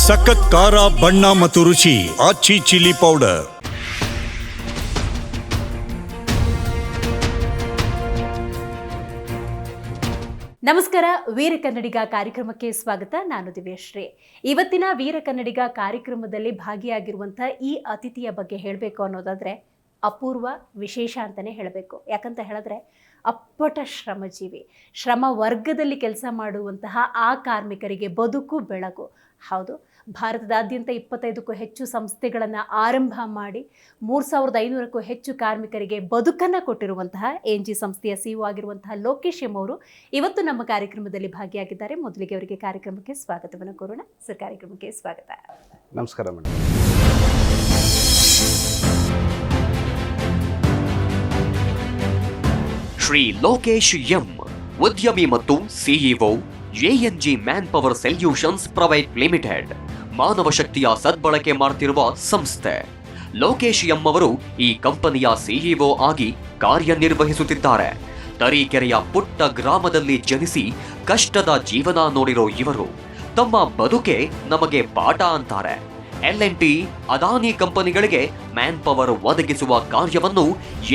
ಸಖತ್ ಖಾರ, ಬಣ್ಣ ಮತ್ತು ರುಚಿ ಆಚಿ ಚಿಲ್ಲಿ ಪೌಡರ್. ನಮಸ್ಕಾರ, ವೀರ ಕನ್ನಡಿಗ ಕಾರ್ಯಕ್ರಮಕ್ಕೆ ಸ್ವಾಗತ. ನಾನು ದಿವ್ಯಶ್ರೀ. ಇವತ್ತಿನ ವೀರ ಕನ್ನಡಿಗ ಕಾರ್ಯಕ್ರಮದಲ್ಲಿ ಭಾಗಿಯಾಗಿರುವಂತಹ ಈ ಅತಿಥಿಯ ಬಗ್ಗೆ ಹೇಳಬೇಕು ಅನ್ನೋದಾದ್ರೆ ಅಪೂರ್ವ, ವಿಶೇಷ ಅಂತಲೇ ಹೇಳಬೇಕು. ಯಾಕಂತ ಹೇಳಿದ್ರೆ ಅಪ್ಪಟ ಶ್ರಮಜೀವಿ, ಶ್ರಮ ವರ್ಗದಲ್ಲಿ ಕೆಲಸ ಮಾಡುವಂತಹ ಆ ಕಾರ್ಮಿಕರಿಗೆ ಬದುಕು ಬೆಳಕು. ಹೌದು, ಭಾರತದಾದ್ಯಂತ 25ಕ್ಕೂ ಹೆಚ್ಚು ಸಂಸ್ಥೆಗಳನ್ನು ಆರಂಭ ಮಾಡಿ 3500ಕ್ಕೂ ಹೆಚ್ಚು ಕಾರ್ಮಿಕರಿಗೆ ಬದುಕನ್ನು ಕೊಟ್ಟಿರುವಂತಹ ಎನ್ಜಿ ಸಂಸ್ಥೆಯ ಸಿಇಒ ಆಗಿರುವಂತಹ ಲೋಕೇಶ್ ಎಂ ಅವರು ಇವತ್ತು ನಮ್ಮ ಕಾರ್ಯಕ್ರಮದಲ್ಲಿ ಭಾಗಿಯಾಗಿದ್ದಾರೆ. ಮೊದಲಿಗೆ ಅವರಿಗೆ ಕಾರ್ಯಕ್ರಮಕ್ಕೆ ಸ್ವಾಗತವನ್ನು ಕೋರೋಣ. ಸರ್, ಕಾರ್ಯಕ್ರಮಕ್ಕೆ ಸ್ವಾಗತ. ನಮಸ್ಕಾರ ಮೇಡಮ್. ಶ್ರೀ ಲೋಕೇಶ್ ಎಂ, ಉದ್ಯಮಿ ಮತ್ತು CEO, ANG man power solutions private limited, ಮಾನವ ಶಕ್ತಿಯ ಸದ್ಬಳಕೆ ಮಾಡುತ್ತಿರುವ ಸಂಸ್ಥೆ. ಲೋಕೇಶ್ ಎಂ ಅವರು ಈ ಕಂಪನಿಯ ಸಿಇಒ ಆಗಿ ಕಾರ್ಯನಿರ್ವಹಿಸುತ್ತಿದ್ದಾರೆ. ತರೀಕೆರೆಯ ಪುಟ್ಟ ಗ್ರಾಮದಲ್ಲಿ ಜನಿಸಿ ಕಷ್ಟದ ಜೀವನ ನೋಡಿರೋ ಇವರು ತಮ್ಮ ಬದುಕೆ ನಮಗೆ ಪಾಠ ಅಂತಾರೆ. L&T, ಅದಾನಿ ಕಂಪನಿಗಳಿಗೆ ಮ್ಯಾನ್ ಪವರ್ ಒದಗಿಸುವ ಕಾರ್ಯವನ್ನು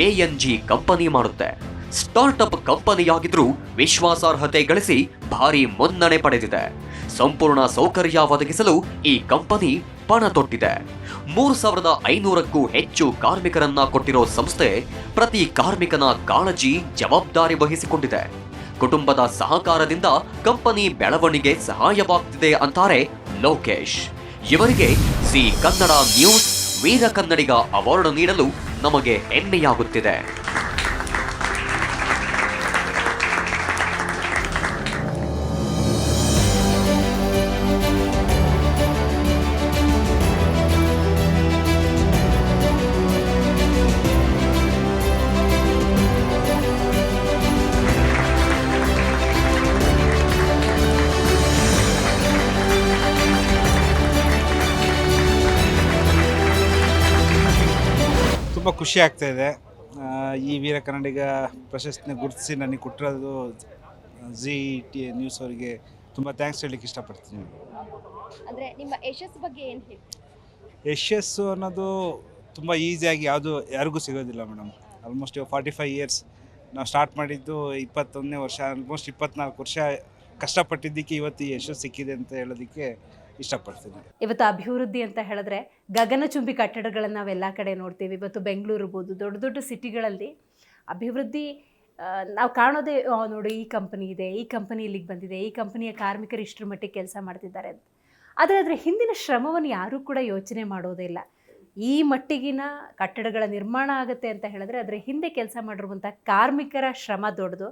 ಎಎನ್ಜಿ ಕಂಪನಿ ಮಾಡುತ್ತೆ. ಸ್ಟಾರ್ಟ್ಅಪ್ ಕಂಪನಿಯಾಗಿದ್ರೂ ವಿಶ್ವಾಸಾರ್ಹತೆ ಗಳಿಸಿ ಭಾರಿ ಮುನ್ನಡೆ ಪಡೆದಿದೆ. ಸಂಪೂರ್ಣ ಸೌಕರ್ಯ ಒದಗಿಸಲು ಈ ಕಂಪನಿ ಪಣ ತೊಟ್ಟಿದೆ. 3500ಕ್ಕೂ ಹೆಚ್ಚು ಕಾರ್ಮಿಕರನ್ನ ಕೊಟ್ಟಿರೋ ಸಂಸ್ಥೆ ಪ್ರತಿ ಕಾರ್ಮಿಕನ ಕಾಳಜಿ, ಜವಾಬ್ದಾರಿ ವಹಿಸಿಕೊಂಡಿದೆ. ಕುಟುಂಬದ ಸಹಕಾರದಿಂದ ಕಂಪನಿ ಬೆಳವಣಿಗೆ ಸಹಾಯವಾಗ್ತಿದೆ ಅಂತಾರೆ ಲೋಕೇಶ್. ಇವರಿಗೆ ಸಿ ಕನ್ನಡ ನ್ಯೂಸ್ ವೀರ ಕನ್ನಡಿಗ ಅವಾರ್ಡ್ ನೀಡಲು ನಮಗೆ ಹೆಮ್ಮೆಯಾಗುತ್ತಿದೆ. ತುಂಬ ಖುಷಿ ಆಗ್ತಾ ಇದೆ. ಈ ವೀರ ಕನ್ನಡಿಗ ಪ್ರಶಸ್ತಿನ ಗುರುತಿಸಿ ನನಗೆ ಕೊಟ್ಟಿರೋದು ZT ನ್ಯೂಸ್ ಅವರಿಗೆ ತುಂಬ ಥ್ಯಾಂಕ್ಸ್ ಹೇಳಲಿಕ್ಕೆ ಇಷ್ಟಪಡ್ತೀನಿ. ಅಂದರೆ ನಿಮ್ಮ ಯಶಸ್ಸು ಬಗ್ಗೆ ಏನು ಹೇಳ್ತೀವಿ? ಯಶಸ್ಸು ಅನ್ನೋದು ತುಂಬ ಈಸಿಯಾಗಿ ಯಾರಿಗೂ ಸಿಗೋದಿಲ್ಲ ಮೇಡಮ್. ಆಲ್ಮೋಸ್ಟ್ 45 ಇಯರ್ಸ್ ನಾವು ಸ್ಟಾರ್ಟ್ ಮಾಡಿದ್ದು 21ನೇ ವರ್ಷ, ಆಲ್ಮೋಸ್ಟ್ 24 ವರ್ಷ ಕಷ್ಟಪಟ್ಟಿದ್ದಕ್ಕೆ ಇವತ್ತು ಈ ಯಶಸ್ಸು ಸಿಕ್ಕಿದೆ ಅಂತ ಹೇಳೋದಕ್ಕೆ ಇಷ್ಟಪಡ್ತೀನಿ. ಇವತ್ತು ಅಭಿವೃದ್ಧಿ ಅಂತ ಹೇಳಿದ್ರೆ ಗಗನಚುಂಬಿ ಕಟ್ಟಡಗಳನ್ನು ನಾವೆಲ್ಲ ಕಡೆ ನೋಡ್ತೀವಿ. ಇವತ್ತು ಬೆಂಗಳೂರು ಇರ್ಬೋದು, ದೊಡ್ಡ ದೊಡ್ಡ ಸಿಟಿಗಳಲ್ಲಿ ಅಭಿವೃದ್ಧಿ ನಾವು ಕಾಣೋದೇ, ನೋಡಿ ಈ ಕಂಪನಿ ಇದೆ, ಈ ಕಂಪನಿ ಇಲ್ಲಿಗೆ ಬಂದಿದೆ, ಈ ಕಂಪನಿಯ ಕಾರ್ಮಿಕರು ಇಷ್ಟರ ಮಟ್ಟಿಗೆ ಕೆಲಸ ಮಾಡ್ತಿದ್ದಾರೆ ಅಂತ. ಆದರೆ ಅದರ ಹಿಂದಿನ ಶ್ರಮವನ್ನು ಯಾರೂ ಕೂಡ ಯೋಚನೆ ಮಾಡೋದೇ ಇಲ್ಲ. ಈ ಮಟ್ಟಿಗಿನ ಕಟ್ಟಡಗಳ ನಿರ್ಮಾಣ ಆಗುತ್ತೆ ಅಂತ ಹೇಳಿದ್ರೆ ಅದರ ಹಿಂದೆ ಕೆಲಸ ಮಾಡಿರುವಂಥ ಕಾರ್ಮಿಕರ ಶ್ರಮ ದೊಡ್ಡದು.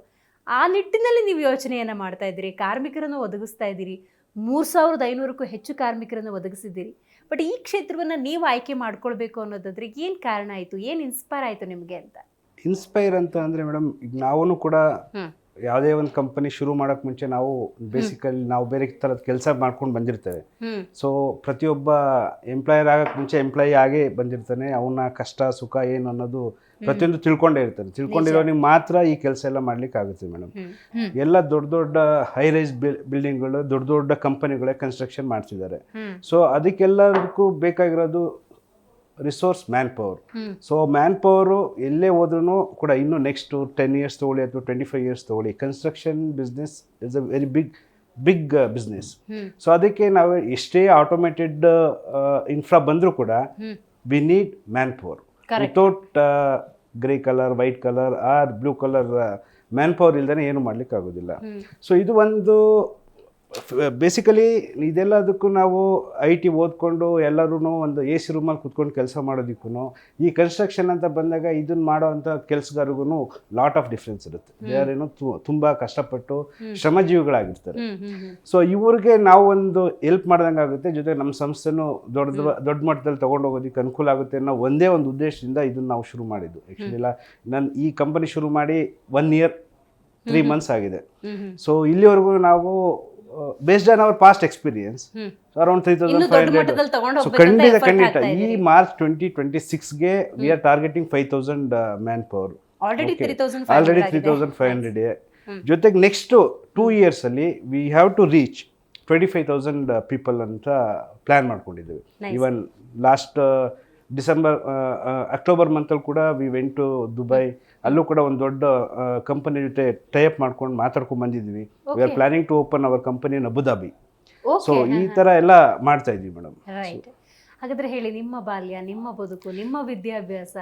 ಆ ನಿಟ್ಟಿನಲ್ಲಿ ನೀವು ಯೋಚನೆಯನ್ನು ಮಾಡ್ತಾ ಇದ್ದೀರಿ, ಕಾರ್ಮಿಕರನ್ನು ಒದಗಿಸ್ತಾ ಇದ್ದೀರಿ. 3500ಕ್ಕೂ ಹೆಚ್ಚು ಕಾರ್ಮಿಕರನ್ನು ಒದಗಿಸಿದ್ದೀರಿ. ಬಟ್ ಈ ಕ್ಷೇತ್ರವನ್ನು ನೀವು ಆಯ್ಕೆ ಮಾಡ್ಕೊಳ್ಬೇಕು ಅನ್ನೋದಾದ್ರೆ ಏನು ಕಾರಣ ಆಯಿತು, ಏನು ಇನ್ಸ್ಪೈರ್ ಆಯಿತು ನಿಮಗೆ ಅಂತ? ಇನ್ಸ್ಪೈರ್ ಅಂತ ಅಂದರೆ ಮೇಡಮ್, ಈಗ ನಾವೂ ಕೂಡ ಯಾವುದೇ ಒಂದು ಕಂಪನಿ ಶುರು ಮಾಡೋಕ್ಕೆ ಮುಂಚೆ ನಾವು ಬೇಸಿಕಲಿ ನಾವು ಬೇರೆ ಥರದ ಕೆಲಸ ಮಾಡ್ಕೊಂಡು ಬಂದಿರ್ತೇವೆ. ಸೊ ಪ್ರತಿಯೊಬ್ಬ ಎಂಪ್ಲಾಯರ್ ಆಗೋಕ್ಕೆ ಮುಂಚೆ ಎಂಪ್ಲಾಯಿ ಆಗೇ ಬಂದಿರ್ತಾನೆ. ಅವನ ಕಷ್ಟ ಸುಖ ಏನು ಅನ್ನೋದು ಪ್ರತಿಯೊಂದು ತಿಳ್ಕೊಂಡೇ ಇರ್ತಾನೆ. ತಿಳ್ಕೊಂಡಿರೋನಿಗೆ ಮಾತ್ರ ಈ ಕೆಲಸ ಎಲ್ಲ ಮಾಡ್ಲಿಕ್ಕೆ ಆಗುತ್ತೆ ಮೇಡಮ್. ಎಲ್ಲ ದೊಡ್ಡ ದೊಡ್ಡ ಹೈ ರೈಸ್ ಬಿಲ್ಡಿಂಗ್ಗಳು, ದೊಡ್ಡ ದೊಡ್ಡ ಕಂಪನಿಗಳೇ ಕನ್ಸ್ಟ್ರಕ್ಷನ್ ಮಾಡ್ತಿದ್ದಾರೆ. ಸೊ ಅದಕ್ಕೆಲ್ಲದಕ್ಕೂ ಬೇಕಾಗಿರೋದು resource man power. So man power ಎಲ್ಲೇ ಹೋದ್ರೂ ಕೂಡ ಇನ್ನೂ ನೆಕ್ಸ್ಟ್ 10 ಇಯರ್ಸ್ ತೊಗೊಳ್ಳಿ ಅಥವಾ 25 ಇಯರ್ಸ್ ತೊಗೊಳ್ಳಿ, construction business is a very big business. So ಅದಕ್ಕೆ ನಾವು ಎಷ್ಟೇ ಆಟೋಮೇಟೆಡ್ ಇನ್ಫ್ರಾ ಬಂದರೂ ಕೂಡ we need man power. Without grey colour, white colour or blue colour man power ಇಲ್ದೇ ಏನು ಮಾಡ್ಲಿಕ್ಕೆ ಆಗೋದಿಲ್ಲ. ಸೊ ಇದು ಒಂದು ಬೇಸಿಕಲಿ ಇದೆಲ್ಲದಕ್ಕೂ ನಾವು IT ಓದ್ಕೊಂಡು ಎಲ್ಲರೂ ಒಂದು AC ರೂಮಲ್ಲಿ ಕುತ್ಕೊಂಡು ಕೆಲಸ ಮಾಡೋದಕ್ಕೂ ಈ ಕನ್ಸ್ಟ್ರಕ್ಷನ್ ಅಂತ ಬಂದಾಗ ಇದನ್ನು ಮಾಡೋ ಅಂಥ ಕೆಲಸಗಾರಿಗೂ ಲಾಟ್ ಆಫ್ ಡಿಫ್ರೆನ್ಸ್ ಇರುತ್ತೆ. ಯಾರೇನೋ ತುಂಬ ಕಷ್ಟಪಟ್ಟು ಶ್ರಮಜೀವಿಗಳಾಗಿರ್ತಾರೆ. ಸೊ ಇವ್ರಿಗೆ ನಾವು ಒಂದು ಹೆಲ್ಪ್ ಮಾಡ್ದಂಗೆ ಆಗುತ್ತೆ. ಜೊತೆಗೆ ನಮ್ಮ ಸಂಸ್ಥೆನೂ ದೊಡ್ಡ ಮಟ್ಟದಲ್ಲಿ ತೊಗೊಂಡೋಗೋದಕ್ಕೆ ಅನುಕೂಲ ಆಗುತ್ತೆ ಅನ್ನೋ ಒಂದೇ ಒಂದು ಉದ್ದೇಶದಿಂದ ಇದನ್ನು ನಾವು ಶುರು ಮಾಡಿದ್ದು. ಆ್ಯಕ್ಚುಲಿ ನಾನು ಈ ಕಂಪನಿ ಶುರು ಮಾಡಿ 1 year 3 months ಆಗಿದೆ. ಸೊ ಇಲ್ಲಿವರೆಗೂ ನಾವು based on our past experience, around 3,500. So ಖಂಡಿತ ಈ ಮಾರ್ಚ್ 2026ಗೆ we are targeting 5,000 man power. Already 3,500 ಜೊತೆಗೆ ನೆಕ್ಸ್ಟ್ 2 years ಅಲ್ಲಿ we have to reach 25,000 people ಅಂತ ಪ್ಲ್ಯಾನ್ ಮಾಡ್ಕೊಂಡಿದ್ದೀವಿ. Nice. ಈವನ್ ಲಾಸ್ಟ್ ಅಕ್ಟೋಬರ್ ಮಂತಲ್ಲಿ ಕೂಡ ವಿ ವೆಂಟ್ ಟು ದುಬೈ. ಅಲ್ಲೂ ಕೂಡ ಒಂದು ದೊಡ್ಡ ಕಂಪನಿ ಜೊತೆ ಟೈಅಪ್ ಮಾಡ್ಕೊಂಡು ಮಾತಾಡ್ಕೊಂಡು ಬಂದಿದ್ದೀವಿ. We are planning to open our company in Abu Dhabi. So ಈ ಥರ ಎಲ್ಲ ಮಾಡ್ತಾ ಇದ್ದೀವಿ ಮೇಡಮ್. ರೈಟ್. ಹಾಗಾದ್ರೆ ಹೇಳಿ, ನಿಮ್ಮ ಬಾಲ್ಯ, ನಿಮ್ಮ ಬದುಕು, ನಿಮ್ಮ ವಿದ್ಯಾಭ್ಯಾಸ.